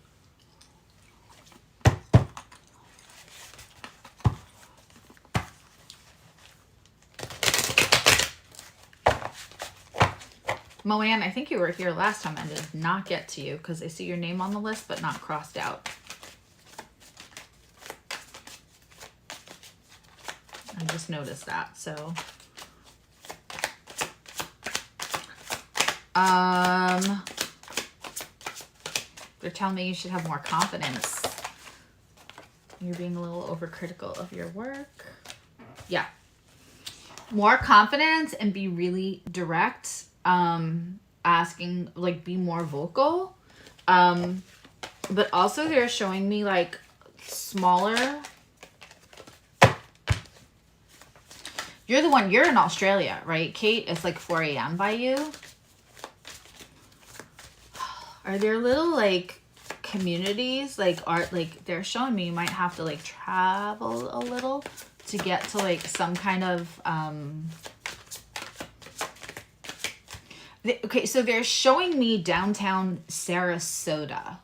Moanne, I think you were here last time. I did not get to you because I see your name on the list but not crossed out. I just noticed that, so. They're telling me you should have more confidence. You're being a little overcritical of your work. Yeah. More confidence and be really direct. Asking, like, be more vocal. But also they're showing me, like, smaller. You're in Australia, right, Kate? It's like 4 a.m. by you. Are there little, like, communities, like, art, like, they're showing me you might have to, like, travel a little to get to, like, some kind of, Okay, so they're showing me downtown Sarasota,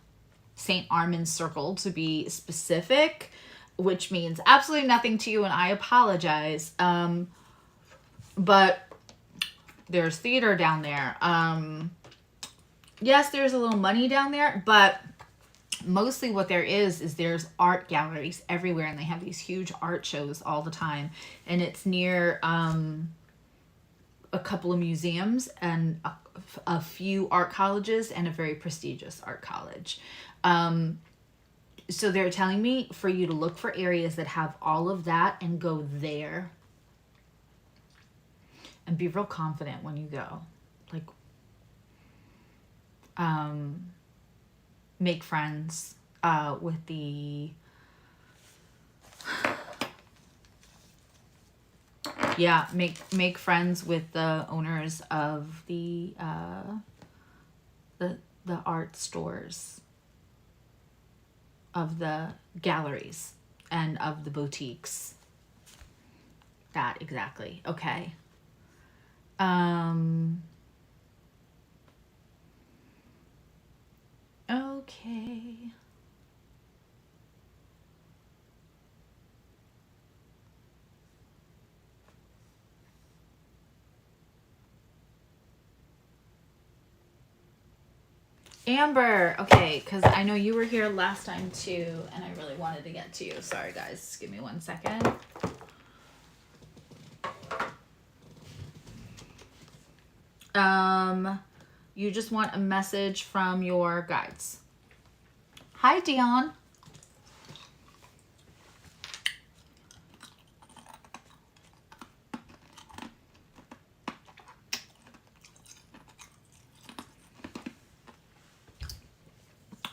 St. Armand's Circle to be specific, which means absolutely nothing to you, and I apologize. But there's theater down there. Yes, there's a little money down there, but mostly what there is there's art galleries everywhere, and they have these huge art shows all the time, and it's near a couple of museums and a few art colleges and a very prestigious art college. So they're telling me for you to look for areas that have all of that and go there. And be real confident when you go. Like, make friends with the... Yeah, make friends with the owners of the art stores, of the galleries, and of the boutiques. That exactly. Okay. Okay. Amber, okay, because I know you were here last time too, and I really wanted to get to you. Sorry, guys. Just give me 1 second. You just want a message from your guides. Hi, Dion.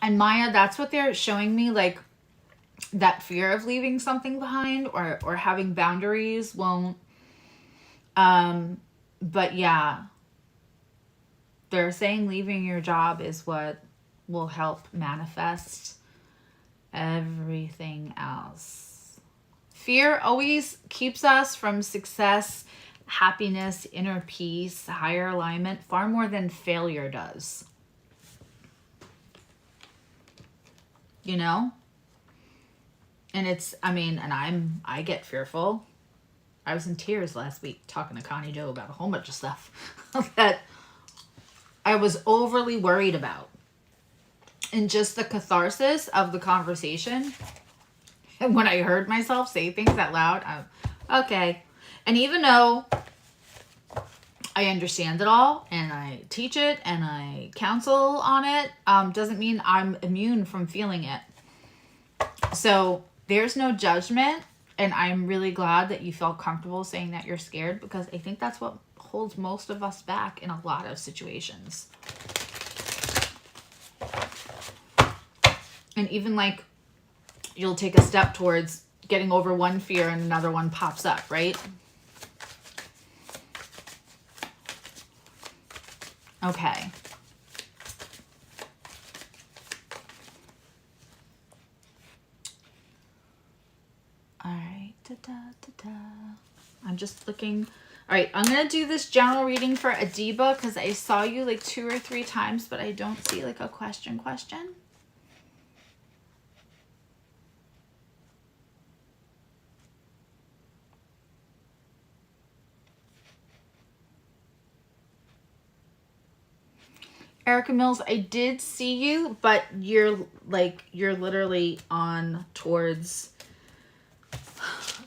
And Maya, that's what they're showing me, like that fear of leaving something behind or having boundaries won't. But yeah, they're saying leaving your job is what will help manifest everything else. Fear always keeps us from success, happiness, inner peace, higher alignment, far more than failure does. You know? And it's, I mean, and I get fearful. I was in tears last week talking to Connie Joe about a whole bunch of stuff that I was overly worried about. And just the catharsis of the conversation. And when I heard myself say things out loud, I'm okay. And even though I understand it all and I teach it and I counsel on it, doesn't mean I'm immune from feeling it. So there's no judgment. And I'm really glad that you felt comfortable saying that you're scared, because I think that's what holds most of us back in a lot of situations. And even like you'll take a step towards getting over one fear and another one pops up, right? Okay. All right. I'm just looking. All right. I'm going to do this general reading for Adiba because I saw you like 2 or 3 times, but I don't see like a question. Erica Mills, I did see you, but you're literally on towards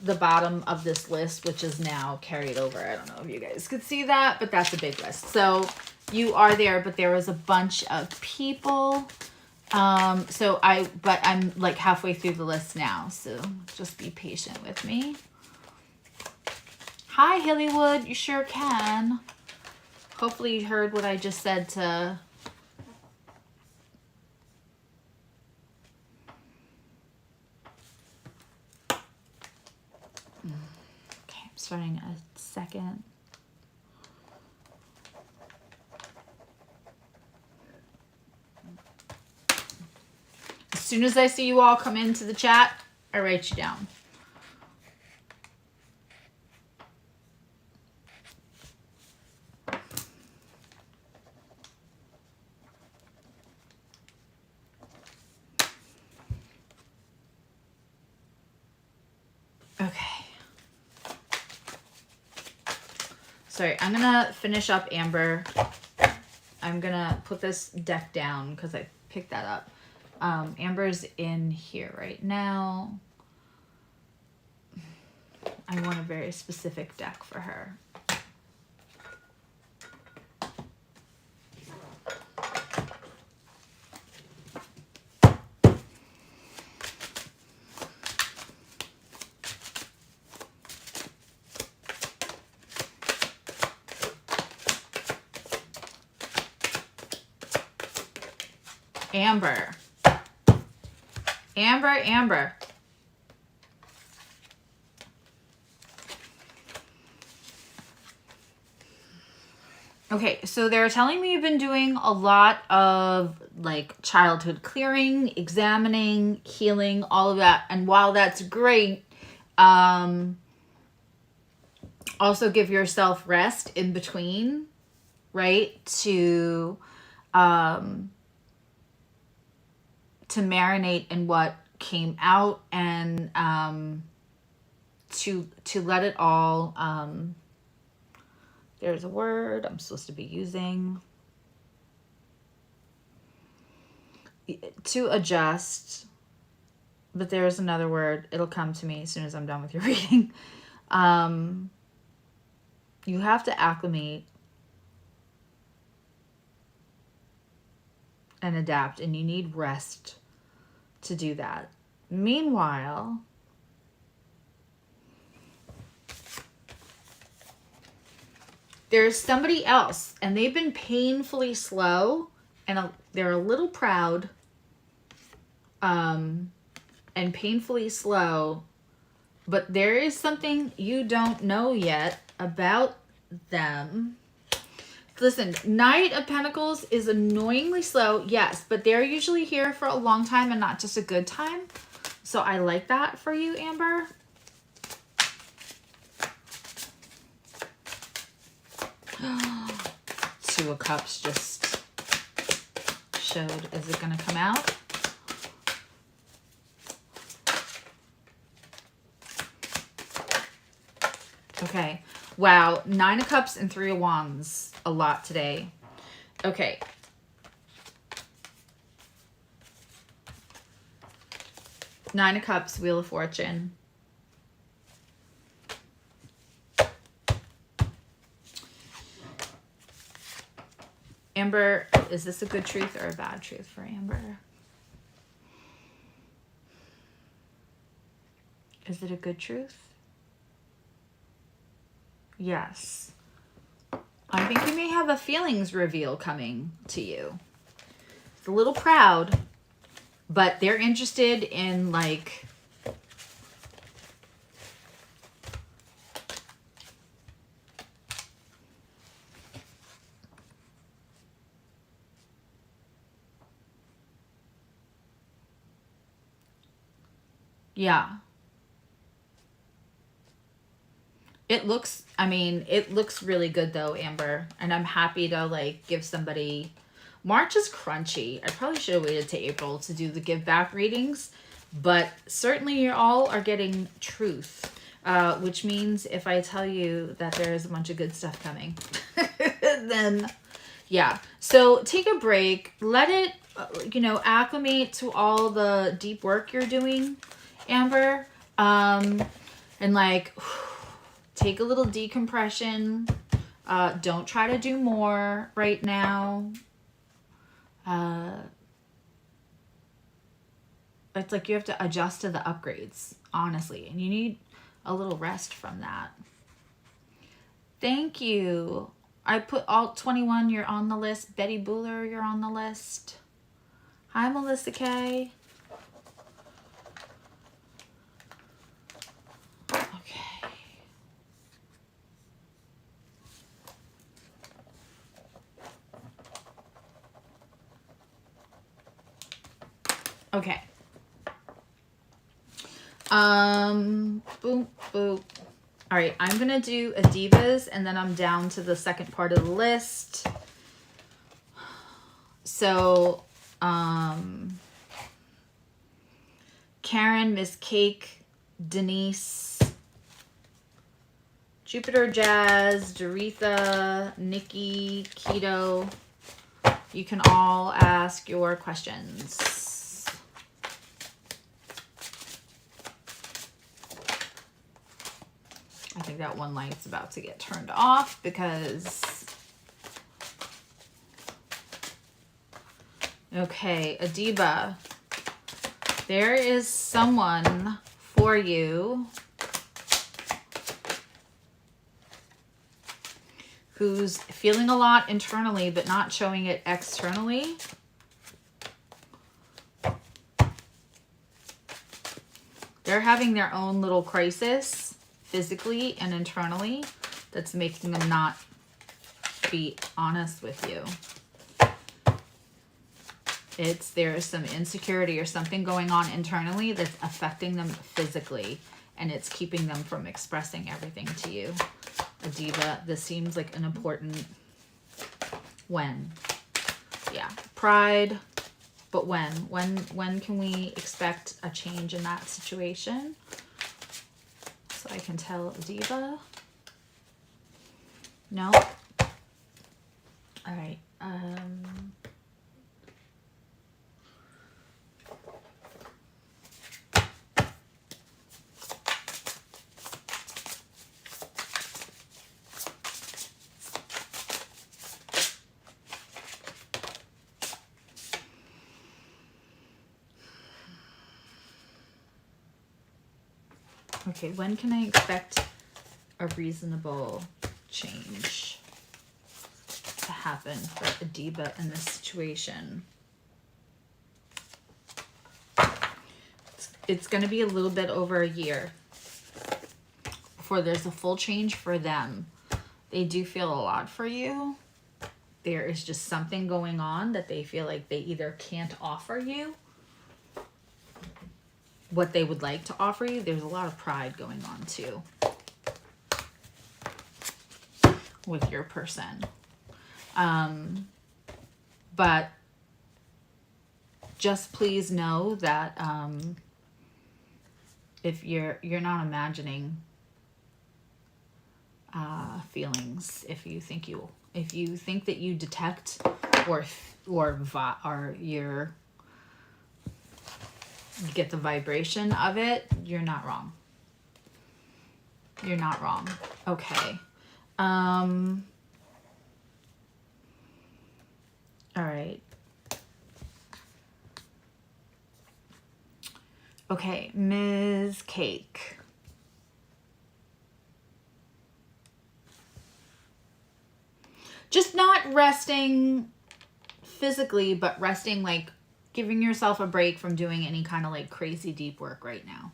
the bottom of this list, which is now carried over. I don't know if you guys could see that, but that's a big list. So you are there, but there was a bunch of people. But I'm like halfway through the list now, so just be patient with me. Hi, Hillywood. You sure can. Hopefully you heard what I just said to... Okay, I'm starting a second. As soon as I see you all come into the chat, I write you down. Sorry, I'm gonna finish up Amber. I'm gonna put this deck down because I picked that up. Amber's in here right now. I want a very specific deck for her. Amber. Amber, Amber. Okay, so they're telling me you've been doing a lot of like childhood clearing, examining, healing, all of that. And while that's great, also give yourself rest in between, right? To marinate in what came out and to let it all there's a word I'm supposed to be using, to adjust, but there's another word, it'll come to me as soon as I'm done with your reading. You have to acclimate and adapt, and you need rest to do that. Meanwhile, there's somebody else, and they've been painfully slow, and they're a little proud, and painfully slow, but there is something you don't know yet about them. Listen, Knight of Pentacles is annoyingly slow, yes, but they're usually here for a long time and not just a good time. So I like that for you, Amber. Two of Cups just showed. Is it going to come out? Okay. Wow. 9 of Cups and 3 of Wands. A lot today. Okay. Nine of Cups, Wheel of Fortune. Amber, is this a good truth or a bad truth for Amber? Is it a good truth? Yes. I think you may have a feelings reveal coming to you. It's a little proud, but they're interested in like yeah. It looks, I mean, it looks really good though, Amber. And I'm happy to like give somebody, March is crunchy. I probably should have waited to April to do the give back readings, but certainly you all are getting truth, which means if I tell you that there's a bunch of good stuff coming, then yeah. So take a break, let it, you know, acclimate to all the deep work you're doing, Amber. And like, take a little decompression. Don't try to do more right now. It's like you have to adjust to the upgrades, honestly. And you need a little rest from that. Thank you. I put Alt 21, you're on the list. Betty Bueller, you're on the list. Hi, Melissa K. Okay. Boop, boop. All right, I'm going to do a Divas, and then I'm down to the second part of the list. So, Karen, Miss Cake, Denise, Jupiter, Jazz, Doretha, Nikki, Keto. You can all ask your questions. I think that one light's about to get turned off because... Okay, Adiba. There is someone for you who's feeling a lot internally but not showing it externally. They're having their own little crisis physically and internally that's making them not be honest with you. There's some insecurity or something going on internally that's affecting them physically, and it's keeping them from expressing everything to you. Adiba, this seems like an important when. Yeah, pride, but when? When can we expect a change in that situation? So I can tell Adiba. No? All right. Okay, when can I expect a reasonable change to happen for Adiba in this situation? It's going to be a little bit over a year before there's a full change for them. They do feel a lot for you. There is just something going on that they feel like they either can't offer you what they would like to offer you. There's a lot of pride going on too with your person. But just please know that if you're not imagining feelings, if you think that you detect or you get the vibration of it, you're not wrong. You're not wrong. Okay. All right. Okay, Ms. Cake. Just not resting physically, but resting, like giving yourself a break from doing any kind of like crazy deep work right now.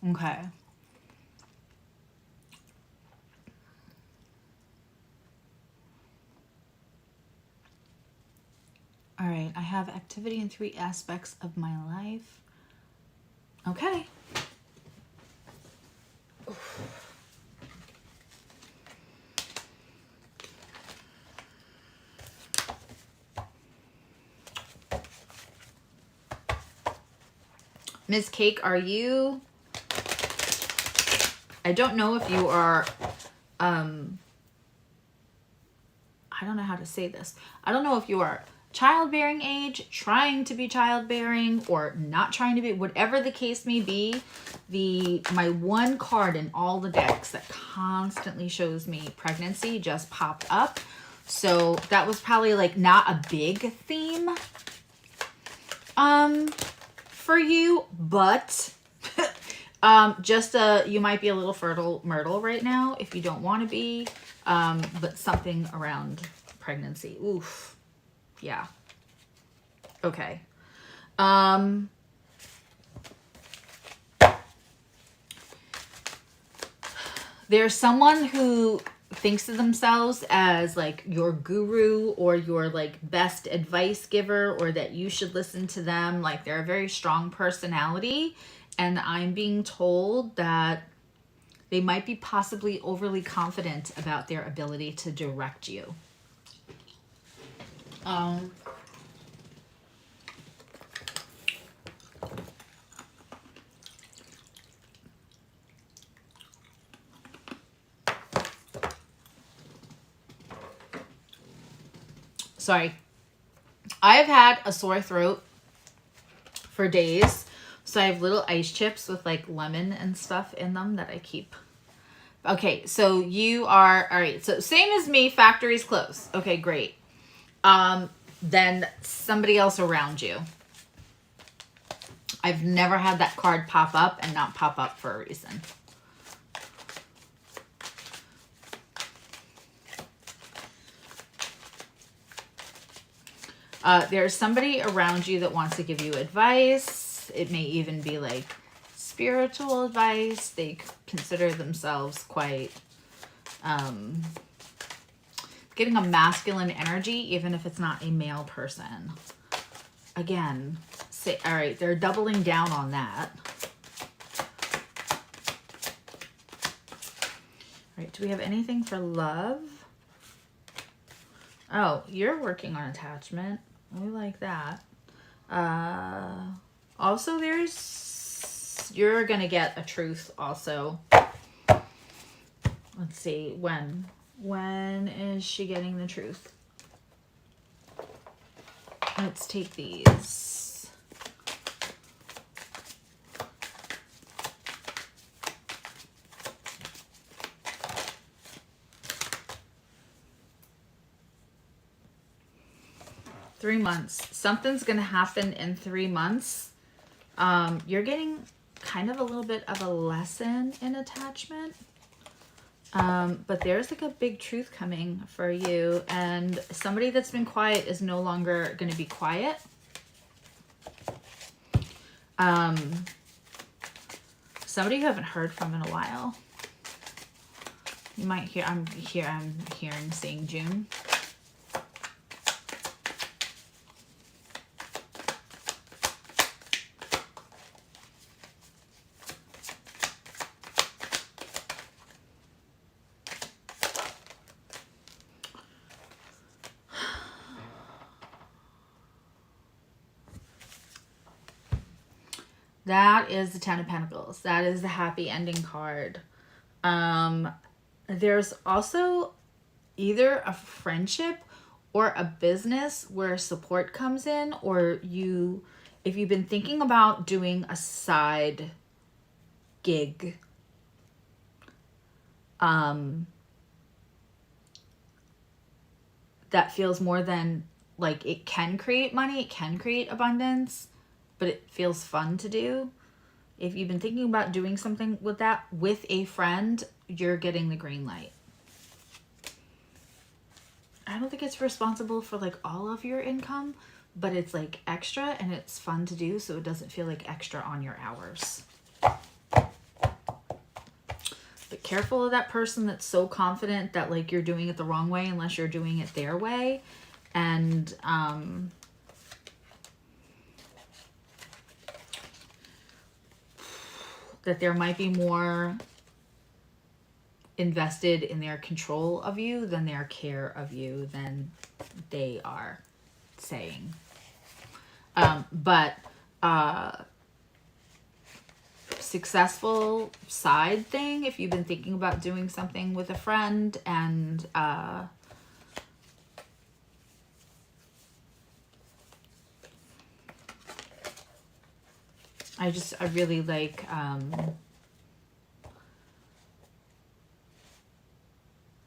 Okay. All right, I have activity in 3 aspects of my life. Okay. Ms. Cake, are you... I don't know if you are... I don't know how to say this. I don't know if you are childbearing age, trying to be childbearing, or not trying to be, whatever the case may be. My one card in all the decks that constantly shows me pregnancy just popped up. So that was probably like not a big theme for you, but you might be a little fertile myrtle right now if you don't want to be, but something around pregnancy. Oof. Yeah. Okay. There's someone who thinks of themselves as like your guru or your like best advice giver, or that you should listen to them. Like they're a very strong personality, and I'm being told that they might be possibly overly confident about their ability to direct you. Sorry. I have had a sore throat for days. So I have little ice chips with like lemon and stuff in them that I keep. Okay, so you are, all right, so same as me, factory's closed. Okay, great. Then somebody else around you. I've never had that card pop up and not pop up for a reason. There's somebody around you that wants to give you advice. It may even be like spiritual advice. They consider themselves quite getting a masculine energy, even if it's not a male person. Again, say, all right, they're doubling down on that. All right, do we have anything for love? Oh, you're working on attachment. We like that. Also, you're going to get a truth also. Let's see, when? When is she getting the truth? Let's take these. Three months. Something's going to happen in 3 months. You're getting kind of a little bit of a lesson in attachment. But there's like a big truth coming for you, and somebody that's been quiet is no longer going to be quiet. Somebody you haven't heard from in a while. You might hear, I'm hearing, seeing June. That is the Ten of Pentacles. That is the happy ending card. There's also either a friendship or a business where support comes in, or if you've been thinking about doing a side gig, that feels more than like it can create money, it can create abundance, but it feels fun to do. If you've been thinking about doing something with that with a friend, you're getting the green light. I don't think it's responsible for like all of your income, but it's like extra and it's fun to do, so it doesn't feel like extra on your hours. But careful of that person that's so confident that like you're doing it the wrong way unless you're doing it their way. And that there might be more invested in their control of you than their care of you than they are saying. But successful side thing, if you've been thinking about doing something with a friend, and I really like,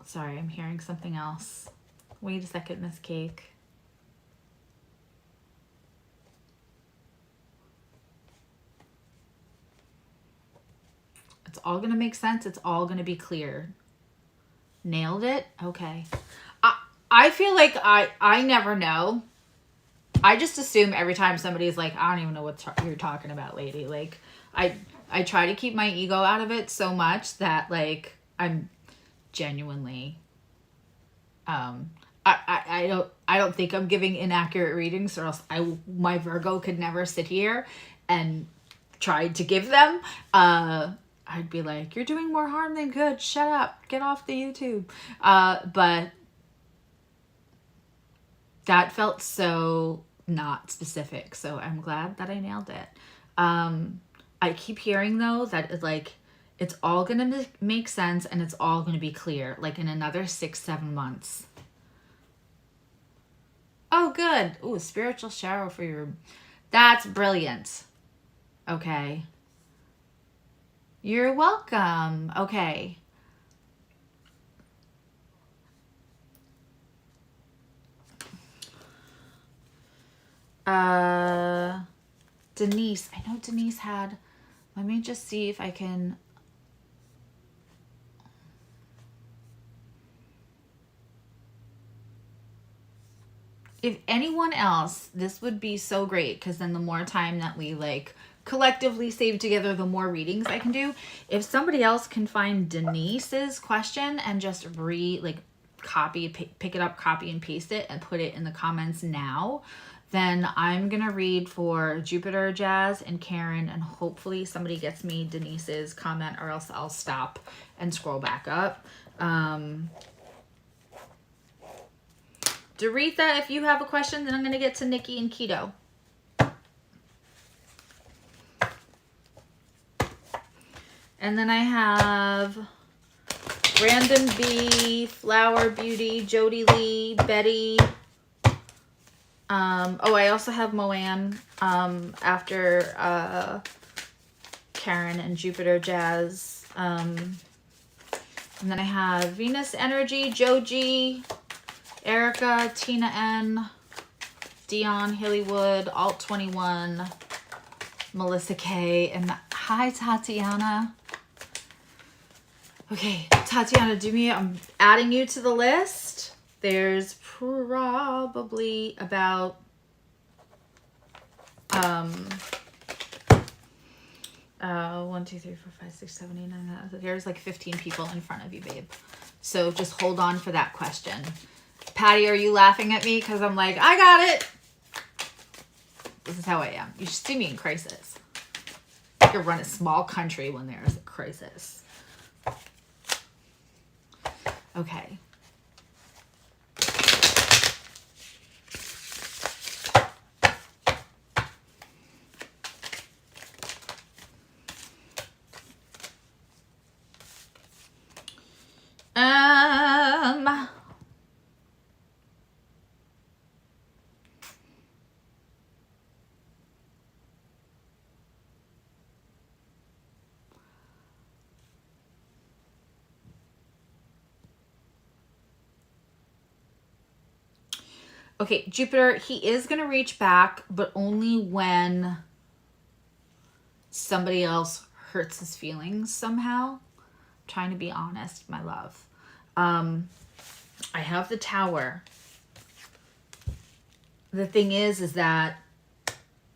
sorry, I'm hearing something else. Wait a second, Miss Cake. It's all going to make sense. It's all going to be clear. Nailed it? Okay. I feel like I never know. I just assume every time somebody's like, I don't even know what you're talking about, lady. Like, I try to keep my ego out of it so much that, like, I'm genuinely, I don't think I'm giving inaccurate readings, or else my Virgo could never sit here and try to give them. I'd be like, you're doing more harm than good. Shut up. Get off the YouTube. But that felt so not specific. So I'm glad that I nailed it. I keep hearing though that it's all going to make sense and it's all going to be clear, like in another 6-7 months. good. Ooh, spiritual shower for your... That's brilliant. Okay. You're welcome. Okay. Denise. I know Denise had... Let me just see if I can... If anyone else, this would be so great, because then the more time that we like collectively save together, the more readings I can do. If somebody else can find Denise's question and just copy, pick it up, copy and paste it and put it in the comments now, then I'm going to read for Jupiter, Jazz, and Karen, and hopefully somebody gets me Denise's comment, or else I'll stop and scroll back up. Doretha, if you have a question, then I'm going to get to Nikki and Keto. And then I have Random Bee, Flower Beauty, Jody Lee, Betty. Oh, I also have Moanne after Karen and Jupiter, Jazz. And then I have Venus Energy, Joji, Erica, Tina N, Dion, Hillywood, Alt 21, Melissa K, and hi Tatiana. Okay, Tatiana, I'm adding you to the list. There's probably about 1, 2, 3, 4, 5, 6, 7, 8, 9. There's like 15 people in front of you, babe. So just hold on for that question. Patty, are you laughing at me? Because I'm like, I got it. This is how I am. You should see me in crisis. I could run a small country when there's a crisis. Okay. Okay, Jupiter, he is going to reach back, but only when somebody else hurts his feelings somehow. I'm trying to be honest, my love. I have the Tower. The thing is that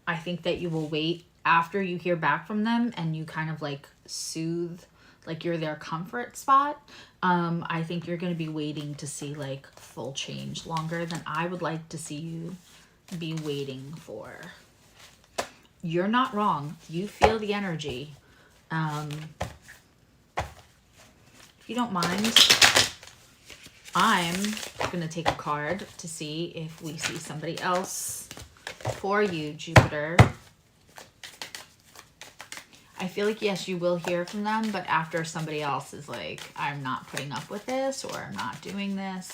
I think that you will wait after you hear back from them and you kind of like soothe, like you're their comfort spot. I think you're going to be waiting to see like full change longer than I would like to see you be waiting for. You're not wrong. You feel the energy. If you don't mind, I'm going to take a card to see if we see somebody else for you, Jupiter. I feel like, yes, you will hear from them, but after somebody else is like, I'm not putting up with this, or I'm not doing this.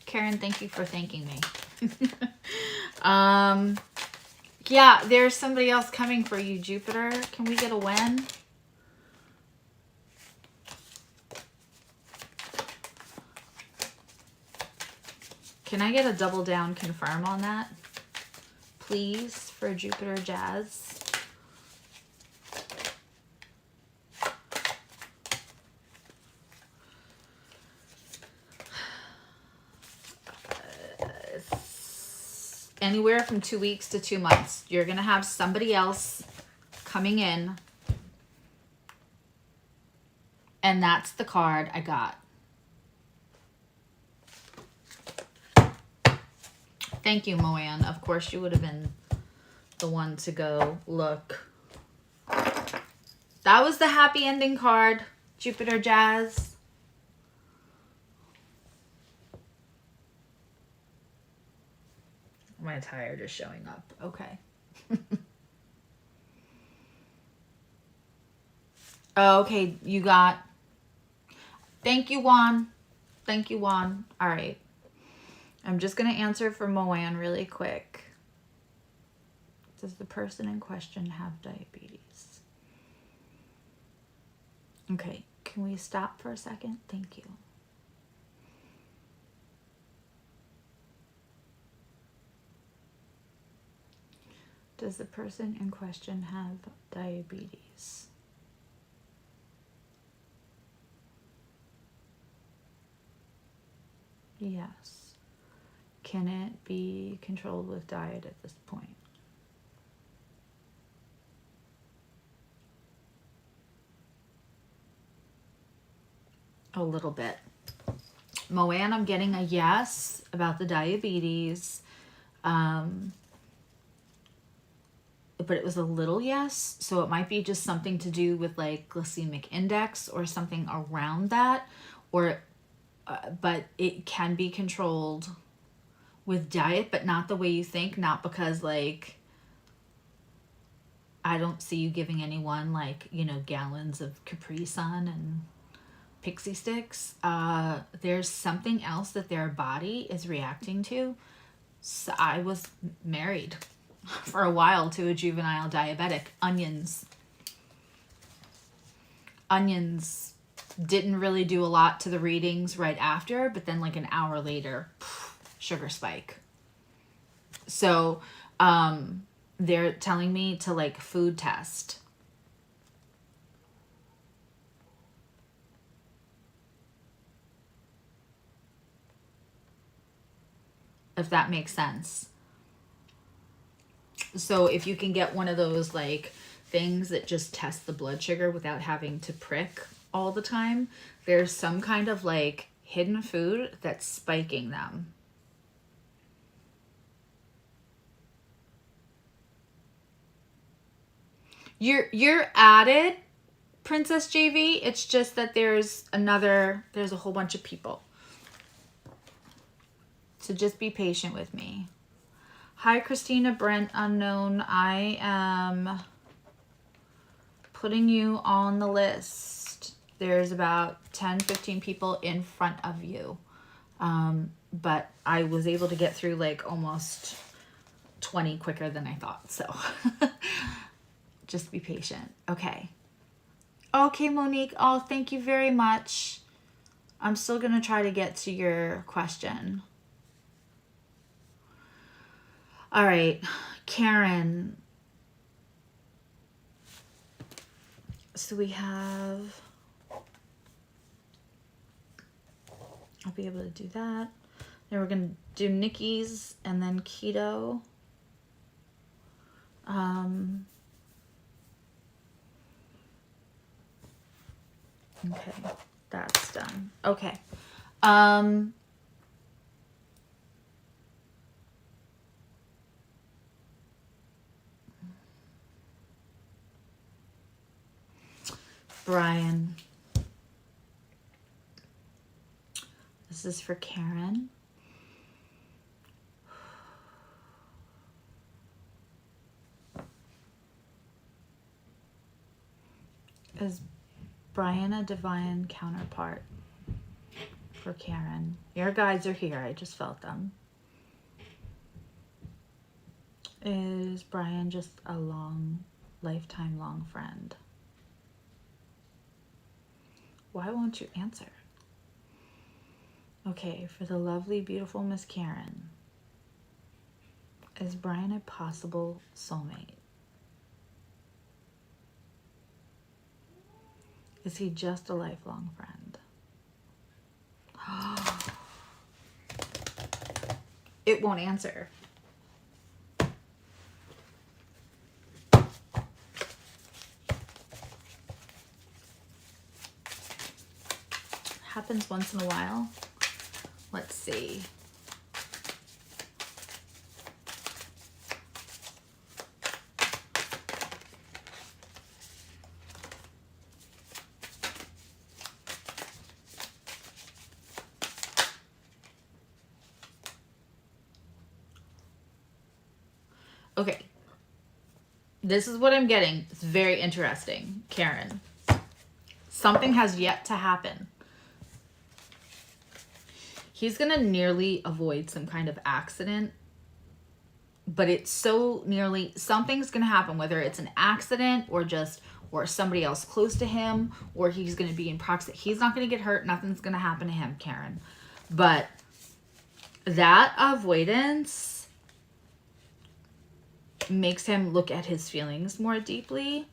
Karen, thank you for thanking me. Yeah, there's somebody else coming for you, Jupiter. Can we get a when? Can I get a double down confirm on that, please, for Jupiter, Jazz? Anywhere from 2 weeks to 2 months. You're going to have somebody else coming in. And that's the card I got. Thank you, Moanne. Of course, you would have been the one to go look. That was the happy ending card, Jupiter, Jazz. My tired is showing up. Okay. Okay, you got... Thank you, Juan. Thank you, Juan. All right. I'm just going to answer for Moanne really quick. Does the person in question have diabetes? Okay, can we stop for a second? Thank you. Does the person in question have diabetes? Yes. Can it be controlled with diet at this point? A little bit. Moanne, I'm getting a yes about the diabetes. But it was a little yes, so it might be just something to do with like glycemic index or something around that, or but it can be controlled with diet, but not the way you think. Not because like I don't see you giving anyone like, you know, gallons of Capri Sun and pixie sticks. There's something else that their body is reacting to. So I was married for a while to a juvenile diabetic. Onions didn't really do a lot to the readings right after, but then like an hour later, sugar spike. So they're telling me to like food test. If that makes sense. So if you can get one of those like things that just test the blood sugar without having to prick all the time, there's some kind of like hidden food that's spiking them. You're at it, Princess JV. It's just that there's a whole bunch of people. So just be patient with me. Hi, Christina, Brent, unknown. I am putting you on the list. There's about 10, 15 people in front of you. But I was able to get through like almost 20 quicker than I thought. So just be patient. Okay. Okay, Monique. Oh, thank you very much. I'm still going to try to get to your question. All right, Karen. So we have, I'll be able to do that. Then we're going to do Nikki's and then keto. Okay, that's done. Okay. Brian. This is for Karen. Is Brian a divine counterpart for Karen? Your guides are here. I just felt them. Is Brian just a lifetime long friend? Why won't you answer? Okay, for the lovely, beautiful Miss Karen. Is Brian a possible soulmate? Is he just a lifelong friend? It won't answer. Happens once in a while. Let's see. Okay. This is what I'm getting. It's very interesting, Karen. Something has yet to happen. He's going to nearly avoid some kind of accident, but it's so nearly, something's going to happen, whether it's an accident or just, or somebody else close to him, or he's going to be in proximity. He's not going to get hurt. Nothing's going to happen to him, Karen. But that avoidance makes him look at his feelings more deeply.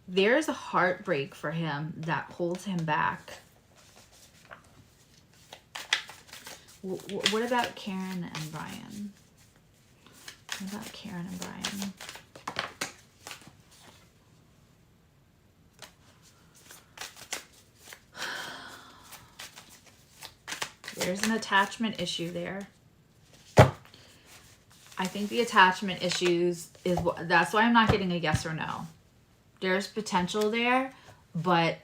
There's a heartbreak for him that holds him back. What about Karen and Brian? What about Karen and Brian? There's an attachment issue there. I think the attachment issues is that's why I'm not getting a yes or no. There's potential there, but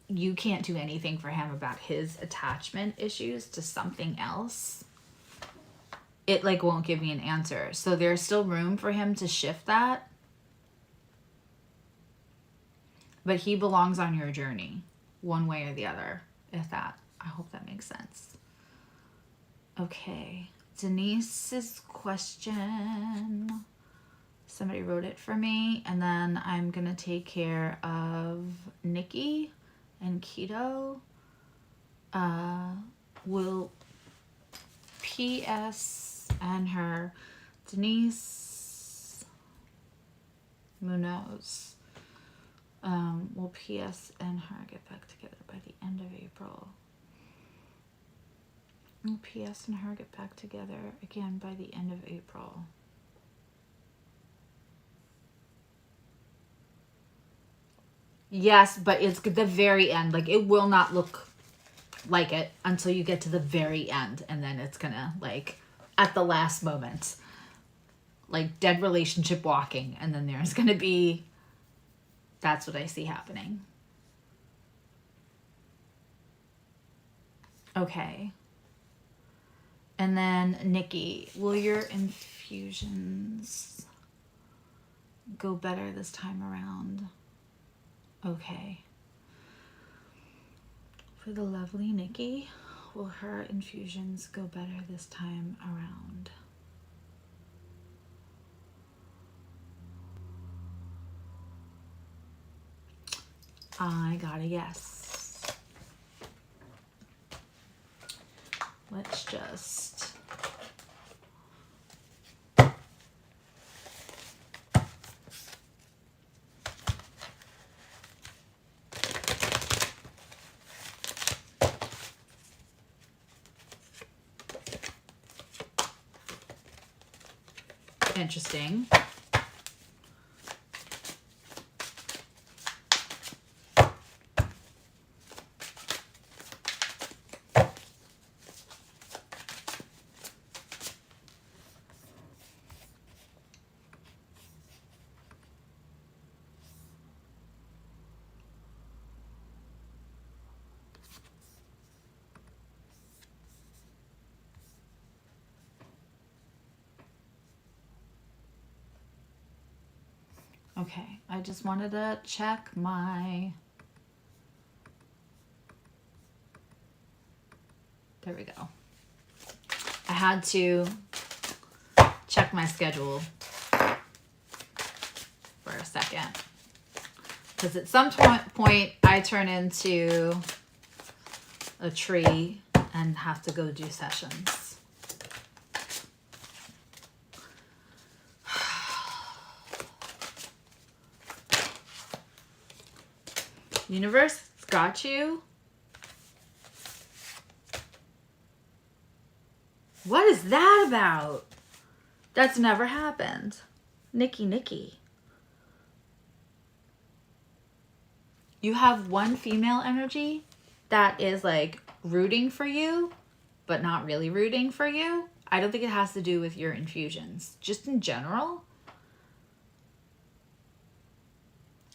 you can't do anything for him about his attachment issues to something else. It like won't give me an answer. So there's still room for him to shift that. But he belongs on your journey, one way or the other, I hope that makes sense. Okay, Denise's question. Somebody wrote it for me, and then I'm gonna take care of Nikki and Keto. Will PS and her, Denise Munoz, will PS and her get back together by the end of April. Will PS and her get back together again by the end of April. Yes, but it's the very end. Like, it will not look like it until you get to the very end. And then it's gonna, like, at the last moment. Like, dead relationship walking. And then there's gonna be... That's what I see happening. Okay. And then, Nikki, will your infusions go better this time around? Okay. For the lovely Nikki, will her infusions go better this time around? I got a yes. Let's just... Interesting. Okay, I just wanted to check my... There we go. I had to check my schedule for a second. Because at some point, I turn into a tree and have to go do sessions. Universe, it's got you. What is that about? That's never happened. Nikki. You have one female energy that is like rooting for you, but not really rooting for you. I don't think it has to do with your infusions. Just in general.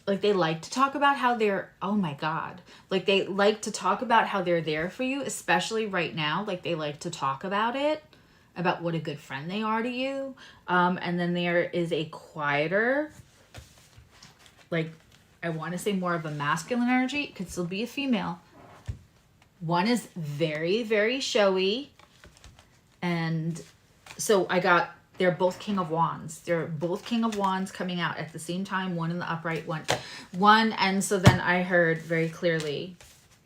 Like, they like to talk about how they're, oh my God. Like, they like to talk about how they're there for you, especially right now. Like, they like to talk about it, about what a good friend they are to you. And then there is a quieter, like, I want to say more of a masculine energy. It could still be a female. One is very, very showy. And so they're both King of Wands. They're both King of Wands coming out at the same time. One in the upright, one. And so then I heard very clearly,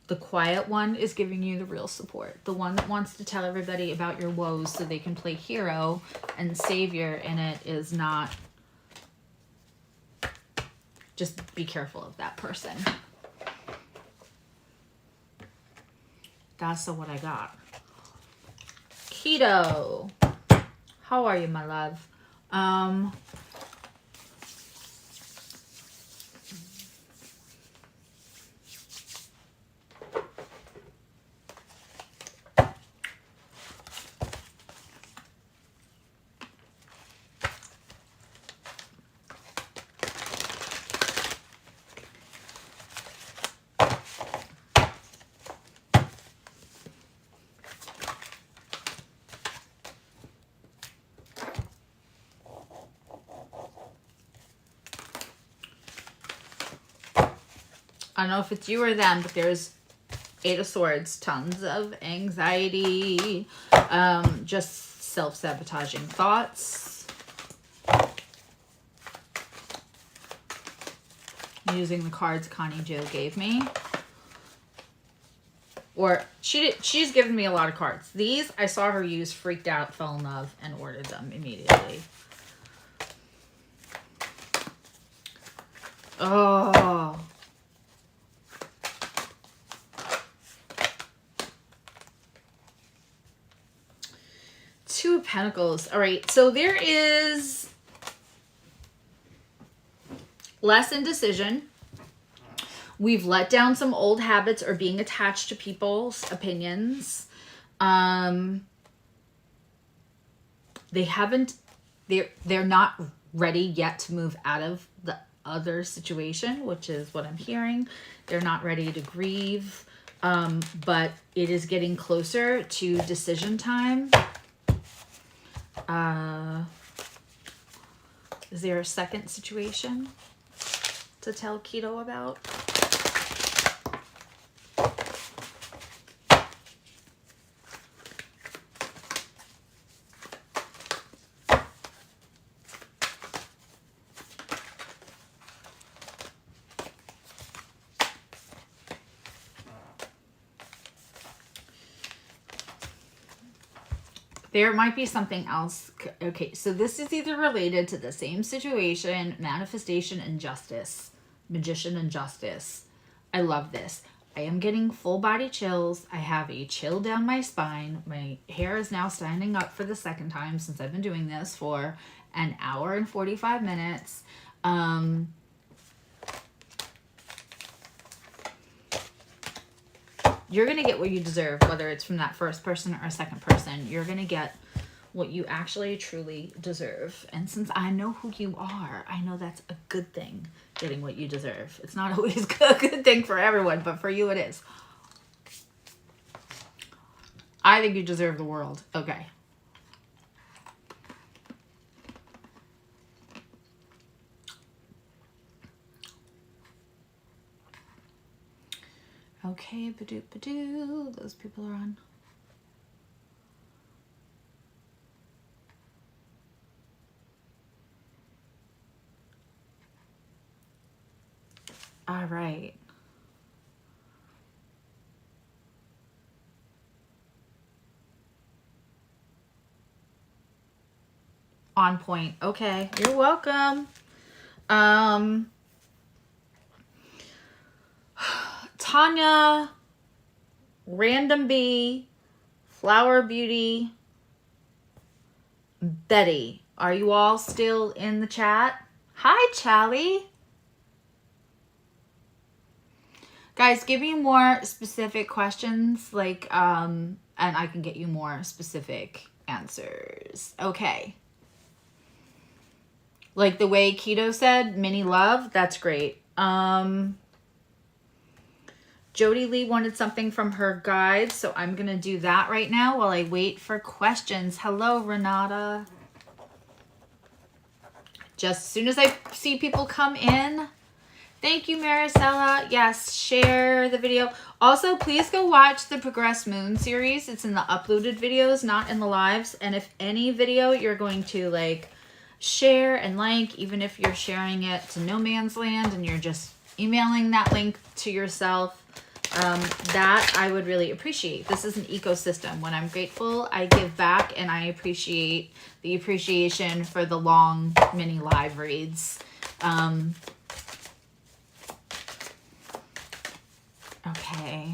the quiet one is giving you the real support. The one that wants to tell everybody about your woes so they can play hero and savior in it is not. Just be careful of that person. That's what I got. Keto. How are you, my love? I don't know if it's you or them, but there's 8 of Swords, tons of anxiety, just self-sabotaging thoughts. Using the cards Connie Jo gave me. Or she's given me a lot of cards. These I saw her use, freaked out, fell in love, and ordered them immediately. Oh. Two of Pentacles. All right, so there is less indecision. We've let down some old habits or being attached to people's opinions. They're not ready yet to move out of the other situation, which is what I'm hearing. They're not ready to grieve, but it is getting closer to decision time. Is there a second situation to tell Keto about? There might be something else. Okay, so this is either related to the same situation, manifestation and justice, magician and justice. I love this. I am getting full body chills. I have a chill down my spine. My hair is now standing up for the second time since I've been doing this for an hour and 45 minutes. You're going to get what you deserve, whether it's from that first person or a second person. You're going to get what you actually truly deserve. And since I know who you are, I know that's a good thing, getting what you deserve. It's not always a good thing for everyone, but for you it is. I think you deserve the world. Okay. Okay, ba-doo, ba-doo. Those people are on. All right. On point. Okay, you're welcome. Tanya, Random Bee, Flower Beauty, Betty. Are you all still in the chat? Hi, Charlie. Guys, give me more specific questions, like, and I can get you more specific answers. Okay. Like the way Keto said, mini love, that's great. Jody Lee wanted something from her guides, so I'm going to do that right now while I wait for questions. Hello, Renata. Just as soon as I see people come in, Thank you, Maricela. Yes, share the video. Also, please go watch the Progress Moon series. It's in the uploaded videos, not in the lives. And if any video you're going to like share and like, even if you're sharing it to no man's land and you're just emailing that link to yourself, that I would really appreciate. This is an ecosystem. When I'm grateful, I give back, and I appreciate the appreciation for the long mini live reads. Okay.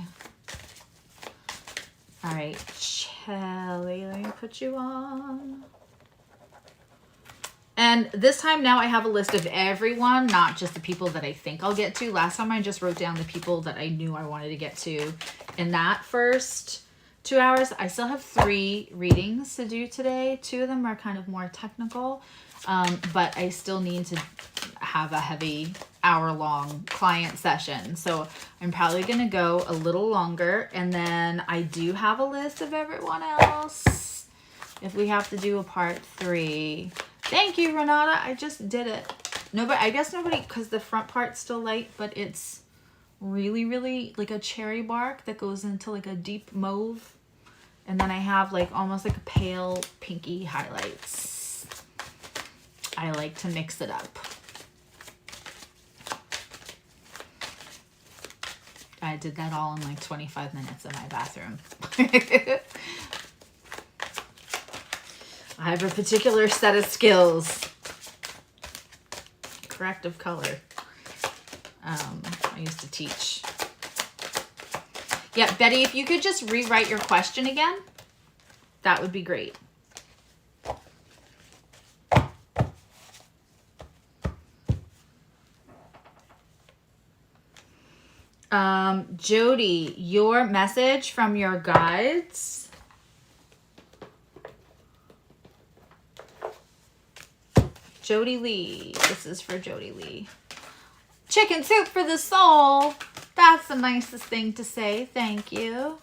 All right, Shelly, let me put you on. And this time now I have a list of everyone, not just the people that I think I'll get to. Last time I just wrote down the people that I knew I wanted to get to in that first 2 hours. I still have 3 readings to do today. 2 of them are kind of more technical, but I still need to have a heavy hour-long client session. So I'm probably going to go a little longer. And then I do have a list of everyone else if we have to do a part 3. Thank you, Renata. I just did it. Nobody, I guess nobody, because the front part's still light, but it's really, really like a cherry bark that goes into like a deep mauve. And then I have like almost like a pale pinky highlights. I like to mix it up. I did that all in like 25 minutes in my bathroom. I have a particular set of skills. Corrective color. I used to teach. Yeah, Betty, if you could just rewrite your question again, that would be great. Jody, your message from your guides. Jody Lee. This is for Jody Lee. Chicken soup for the soul. That's the nicest thing to say. Thank you.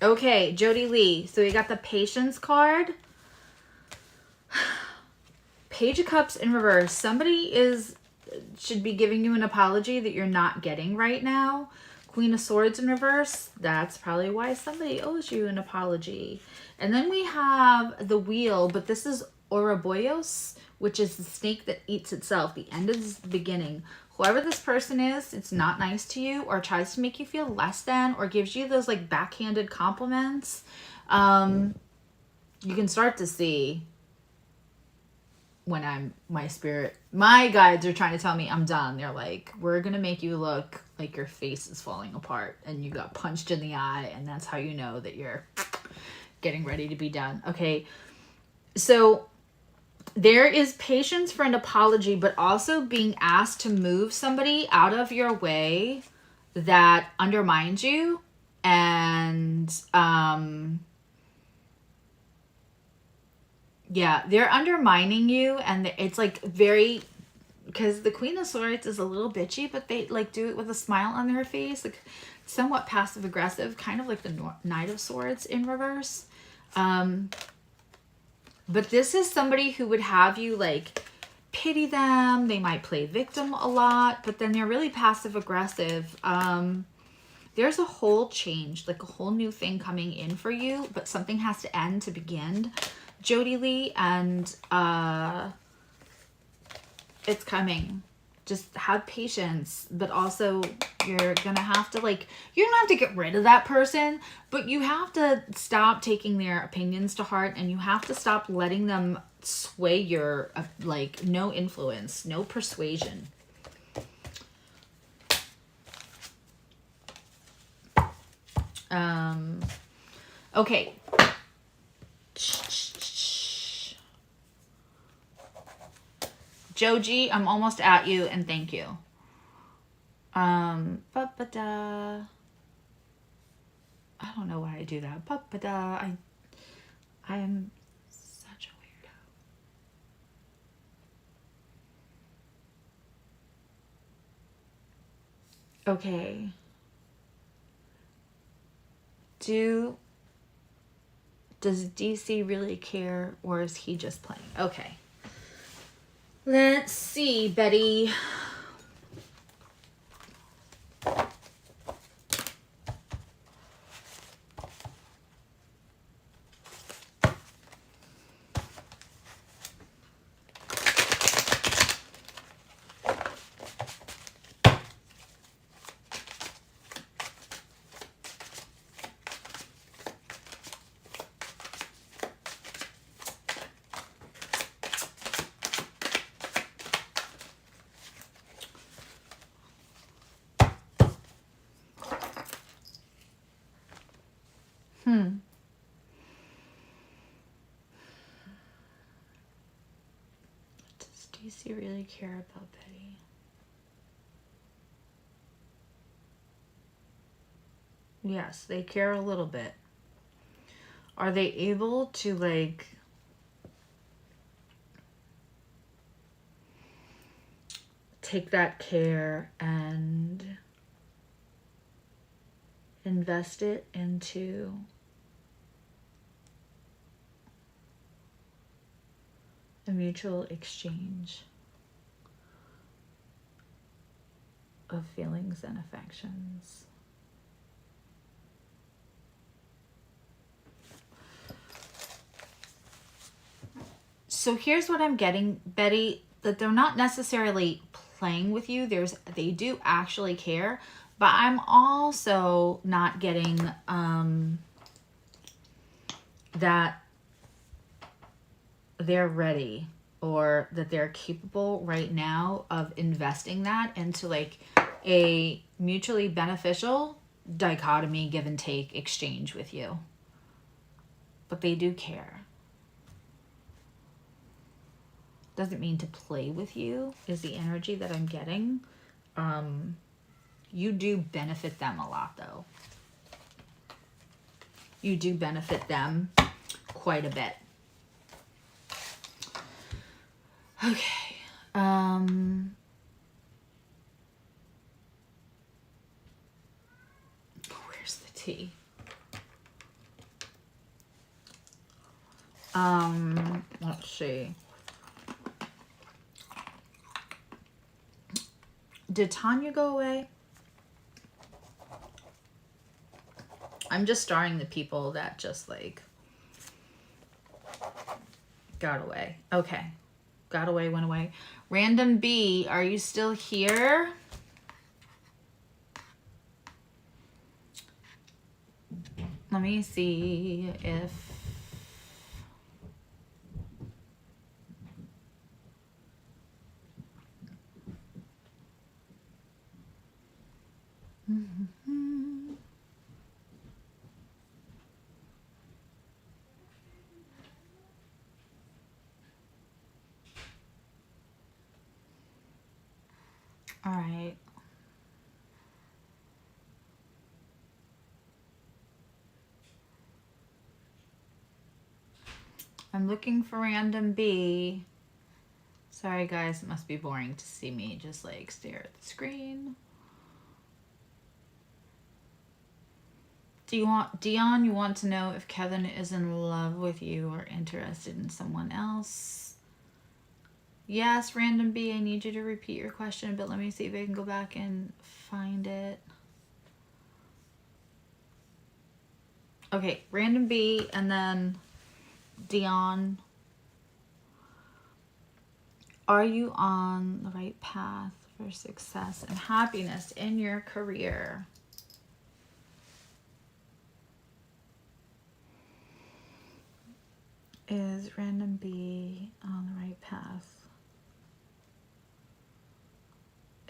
Okay, Jody Lee. So we got the Patience card. Page of Cups in reverse. Somebody should be giving you an apology that you're not getting right now. Queen of Swords in reverse. That's probably why somebody owes you an apology. And then we have the Wheel, but this is Ouroboros, which is the snake that eats itself. The end is the beginning. Whoever this person is, it's not nice to you or tries to make you feel less than or gives you those like backhanded compliments. You can start to see when my guides are trying to tell me I'm done. They're like, we're going to make you look like your face is falling apart and you got punched in the eye. And that's how you know that you're getting ready to be done. Okay. So there is patience for an apology, but also being asked to move somebody out of your way that undermines you. And, yeah, they're undermining you, and it's like very, because the Queen of Swords is a little bitchy, but they like do it with a smile on their face, like somewhat passive aggressive, kind of like the Knight of Swords in reverse. But this is somebody who would have you like pity them. They might play victim a lot, but then they're really passive aggressive. There's a whole change, like a whole new thing coming in for you, but something has to end to begin, Jody Lee, and it's coming. Just have patience, but also you're gonna have to like, you don't have to get rid of that person, but you have to stop taking their opinions to heart, and you have to stop letting them sway your, like, no influence, no persuasion. Okay. Joji, I'm almost at you, and thank you. I don't know why I do that. I am such a weirdo. Okay. Does DC really care, or is he just playing? Okay. Let's see, Betty. Does DC really care about Betty? Yes, they care a little bit. Are they able to, like, take that care and invest it into a mutual exchange of feelings and affections? So here's what I'm getting, Betty, that they're not necessarily playing with you. They do actually care, but I'm also not getting that they're ready or that they're capable right now of investing that into like a mutually beneficial dichotomy, give and take exchange with you. But they do care. Doesn't mean to play with you is the energy that I'm getting. You do benefit them a lot, though. You do benefit them quite a bit. Okay. Where's the tea? Let's see. Did Tanya go away? I'm just starring the people that just like got away. Okay. Got away, went away. Random B, are you still here? Let me see if... All right. I'm looking for random B. Sorry guys, it must be boring to see me just like stare at the screen. Dion, you want to know if Kevin is in love with you or interested in someone else? Yes, random B, I need you to repeat your question, but let me see if I can go back and find it. Okay, random B, and then Dion. Are you on the right path for success and happiness in your career? Is random B on the right path?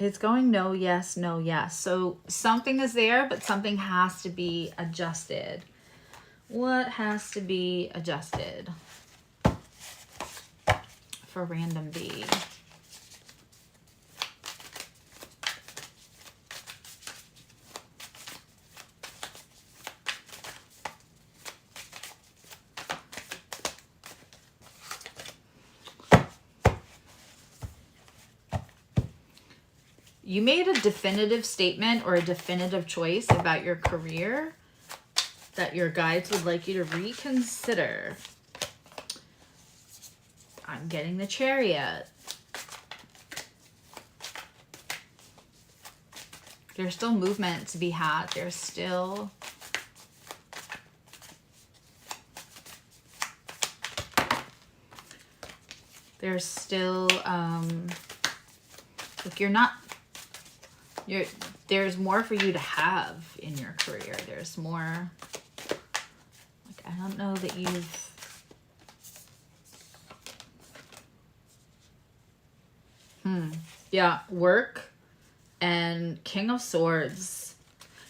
It's going no, yes, no, yes. So something is there, but something has to be adjusted. What has to be adjusted for random B? You made a definitive statement or a definitive choice about your career. that your guides would like you to reconsider. I'm getting the Chariot. There's still movement to be had. There's still like there's more for you to have in your career. There's more, like, I don't know that yeah, work and King of Swords.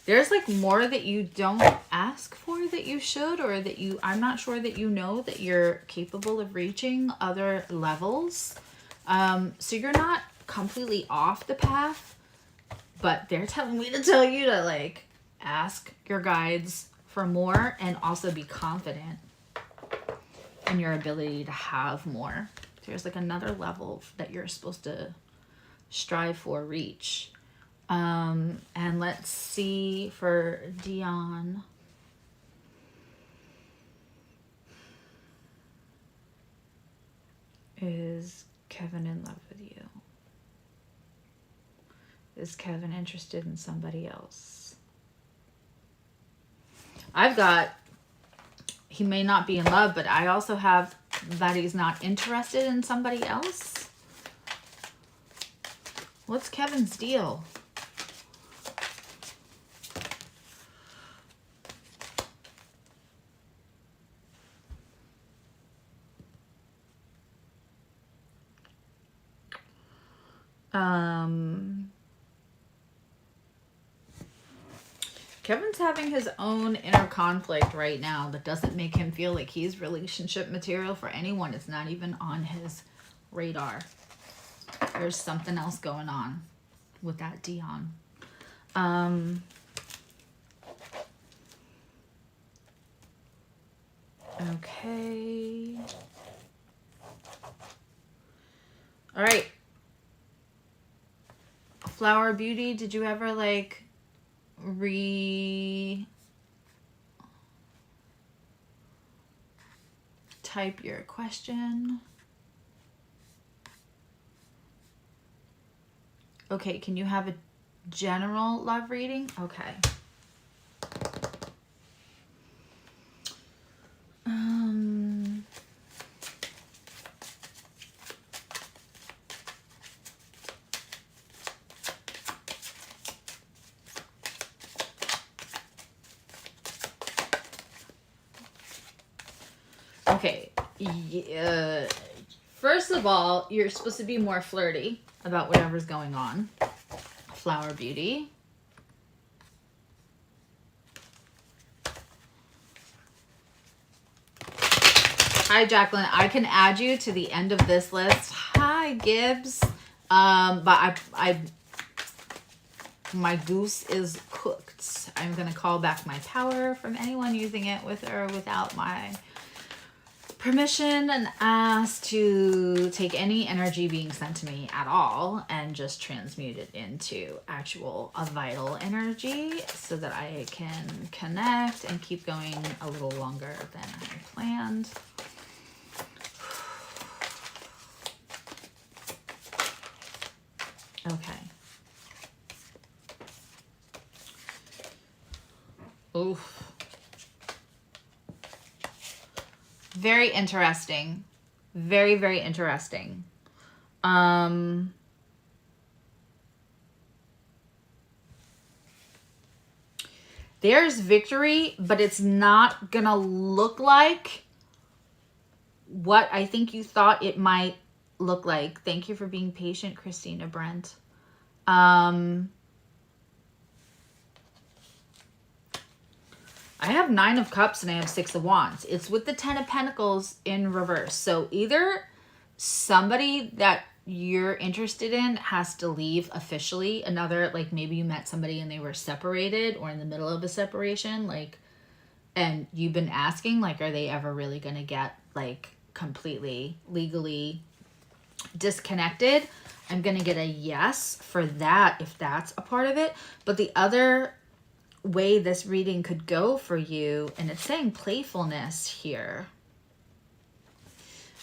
There's like more that you don't ask for that you should, or that I'm not sure that you know that you're capable of reaching other levels. So you're not completely off the path, but they're telling me to tell you to like ask your guides for more and also be confident in your ability to have more. There's like another level that you're supposed to strive for, reach. And let's see for Dion. Is Kevin in love with you? Is Kevin interested in somebody else? I've got, he may not be in love, but I also have that he's not interested in somebody else. What's Kevin's deal? Kevin's having his own inner conflict right now that doesn't make him feel like he's relationship material for anyone. It's not even on his radar. There's something else going on with that Dion. Okay. All right. Flower Beauty, did you ever like type your question? Okay, can you have a general love reading? Okay. Okay. First of all, you're supposed to be more flirty about whatever's going on. Flower Beauty. Hi, Jacqueline. I can add you to the end of this list. Hi, Gibbs. But my goose is cooked. I'm going to call back my power from anyone using it with or without my permission and ask to take any energy being sent to me at all and just transmute it into actual vital energy so that I can connect and keep going a little longer than I planned. Okay. Oof. Very interesting. Very, very interesting. There's victory, but it's not gonna look like what I think you thought it might look like. Thank you for being patient, Christina Brent. I have 9 of Cups and I have 6 of Wands. It's with the 10 of Pentacles in reverse. So either somebody that you're interested in has to leave officially. Another, like maybe you met somebody and they were separated or in the middle of a separation, like, and you've been asking, like, are they ever really going to get like completely legally disconnected? I'm going to get a yes for that if that's a part of it. But the other way this reading could go for you, and it's saying playfulness here.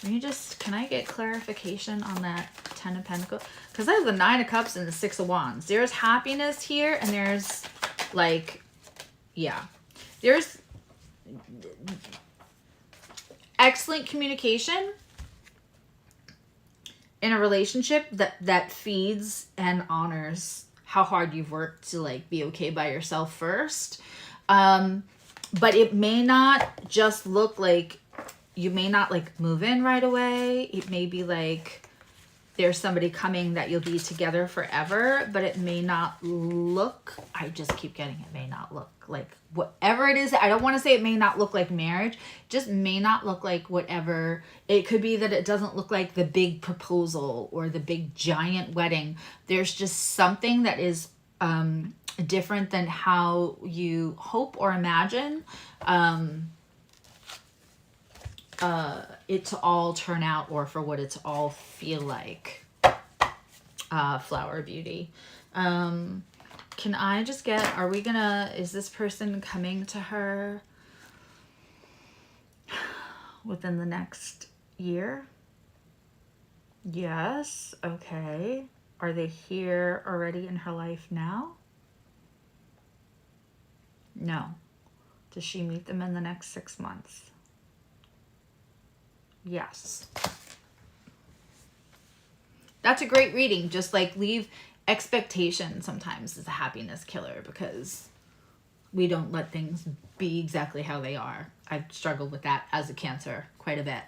Can I get clarification on that 10 of Pentacles? Because I have the 9 of Cups and the 6 of Wands. There's happiness here, and there's like, yeah. There's excellent communication in a relationship that feeds and honors how hard you've worked to like be okay by yourself first. But it may not just look like, you may not like move in right away. It may be like there's somebody coming that you'll be together forever, but it may not look, I just keep getting it may not look like whatever it is. I don't want to say it may not look like marriage, just may not look like whatever. It could be that it doesn't look like the big proposal or the big giant wedding. There's just something that is different than how you hope or imagine it to all turn out, or for what it's all feel like. Flower beauty. Can I just get, is this person coming to her within the next year? Yes. Okay. Are they here already in her life now? No. Does she meet them in the next 6 months? Yes. That's a great reading. Just like leave expectation sometimes is a happiness killer, because we don't let things be exactly how they are. I've struggled with that as a Cancer quite a bit.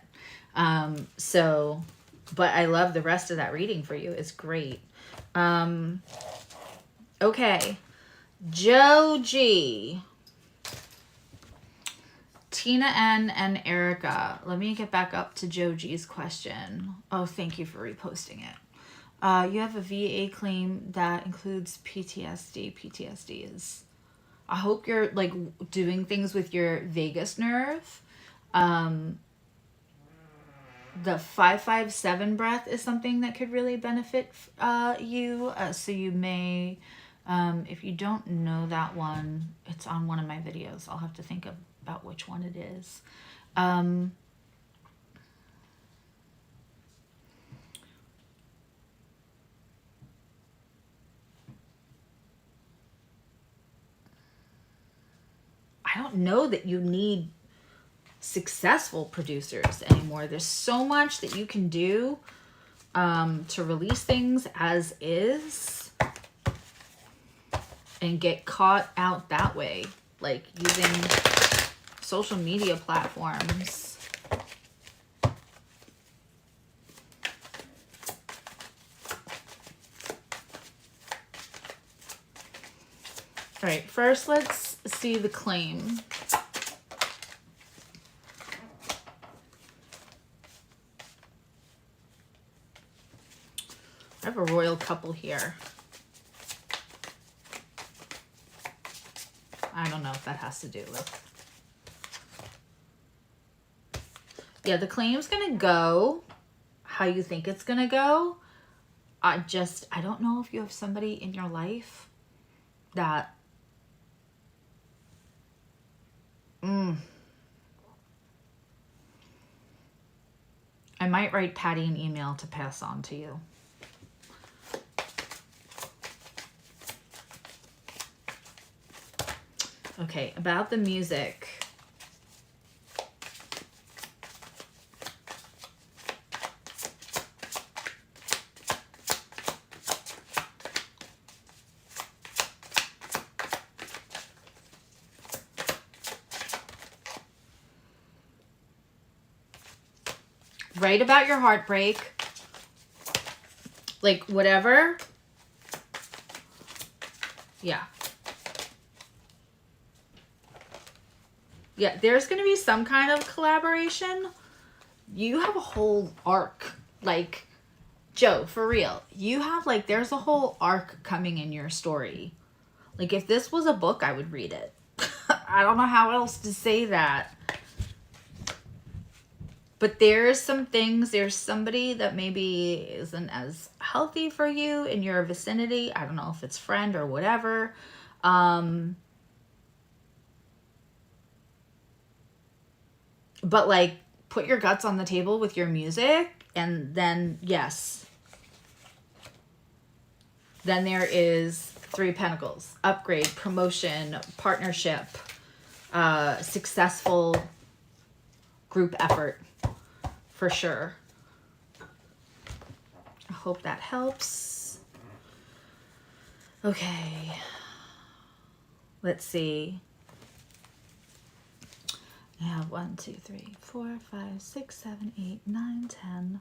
But I love the rest of that reading for you. It's great. Okay. Joji. Tina N and Erica. Let me get back up to Joji's question. Oh, thank you for reposting it. You have a VA claim that includes PTSD. PTSD is, I hope you're like doing things with your vagus nerve. The 557 breath is something that could really benefit you. So you may, if you don't know that one, it's on one of my videos. I'll have to think about which one it is. I don't know that you need successful producers anymore. There's so much that you can do to release things as is and get caught out that way, like using social media platforms. All right, first let's see the claim. I have a royal couple here. I don't know if that has to do with. Yeah, the claim's gonna go how you think it's gonna go. I don't know if you have somebody in your life that I might write Patty an email to pass on to you. Okay, about the music. Write about your heartbreak. Like, whatever. Yeah. Yeah, there's going to be some kind of collaboration. You have a whole arc. Like, Joe, for real. You have, like, there's a whole arc coming in your story. Like, if this was a book, I would read it. I don't know how else to say that. But there's some things, there's somebody that maybe isn't as healthy for you in your vicinity. I don't know if it's friend or whatever. but like put your guts on the table with your music, and then yes. Then there is 3 Pentacles, upgrade, promotion, partnership, successful group effort for sure. I hope that helps. Okay. Let's see. I have 1, 2, 3, 4, 5, 6, 7, 8, 9, 10,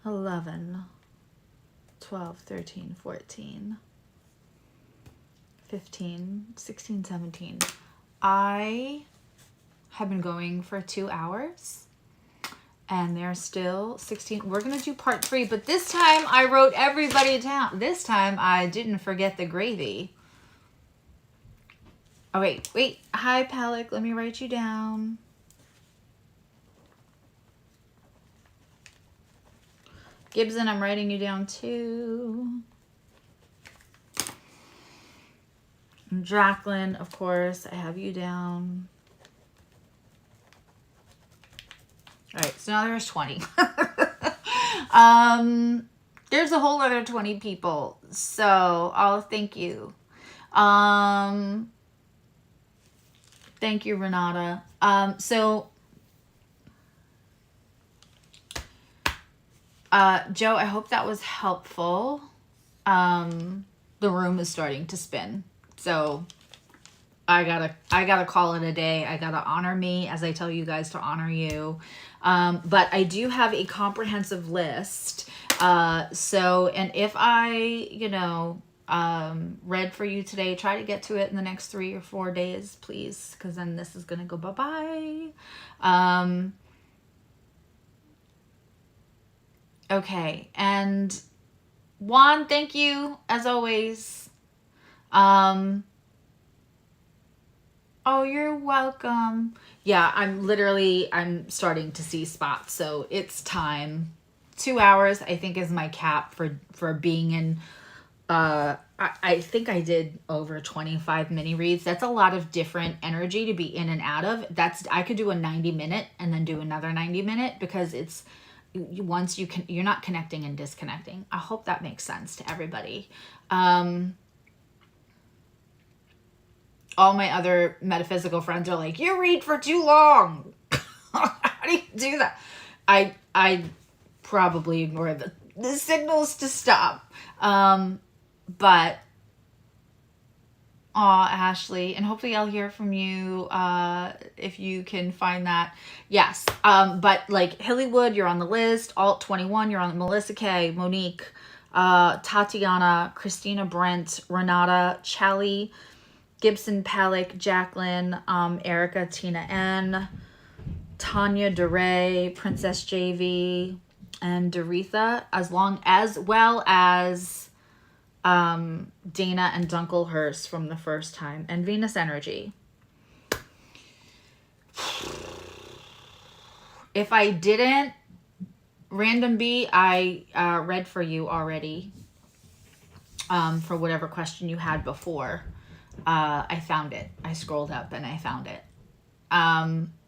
11, 12, 13, 14, 15, 16, 17. I have been going for 2 hours and there's still 16. We're going to do part 3, but this time I wrote everybody down. This time I didn't forget the gravy. Oh, wait. Hi, Palak. Let me write you down. Gibson, I'm writing you down too. And Jacqueline, of course, I have you down. All right, so now there's 20. There's a whole other 20 people. So I'll thank you. Thank you, Renata. Joe, I hope that was helpful. The room is starting to spin. So I gotta call it a day. I gotta honor me as I tell you guys to honor you. But I do have a comprehensive list. And if I, read for you today, try to get to it in the next 3 or 4 days, please. Because then this is going to go bye-bye. Okay. And Juan, thank you as always. Oh, you're welcome. Yeah, I'm starting to see spots. So it's time. 2 hours, I think, is my cap for being in. I think I did over 25 mini reads. That's a lot of different energy to be in and out of. I could do a 90-minute and then do another 90-minute because it's once you're not connecting and disconnecting. I hope that makes sense to everybody. All my other metaphysical friends are like, you read for too long. How do you do that? I probably ignore the signals to stop. But Ashley, and hopefully I'll hear from you if you can find that. Yes. But like Hillywood, you're on the list. Alt 21, you're on Melissa K, Monique, Tatiana, Christina Brent, Renata, Chally, Gibson, Palak, Jacqueline, Erica, Tina N, Tanya DeRay, Princess JV, and Doretha, as well as Dana and Dunkelhurst from the first time, and Venus Energy. If I didn't, Random B, I read for you already for whatever question you had before. I found it. I scrolled up and I found it.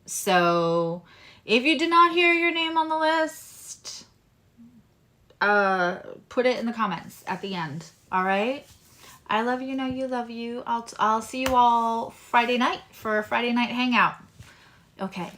So if you did not hear your name on the list, put it in the comments at the end. All right. I love you. Know you love you. I'll see you all Friday night for a Friday night hangout. Okay.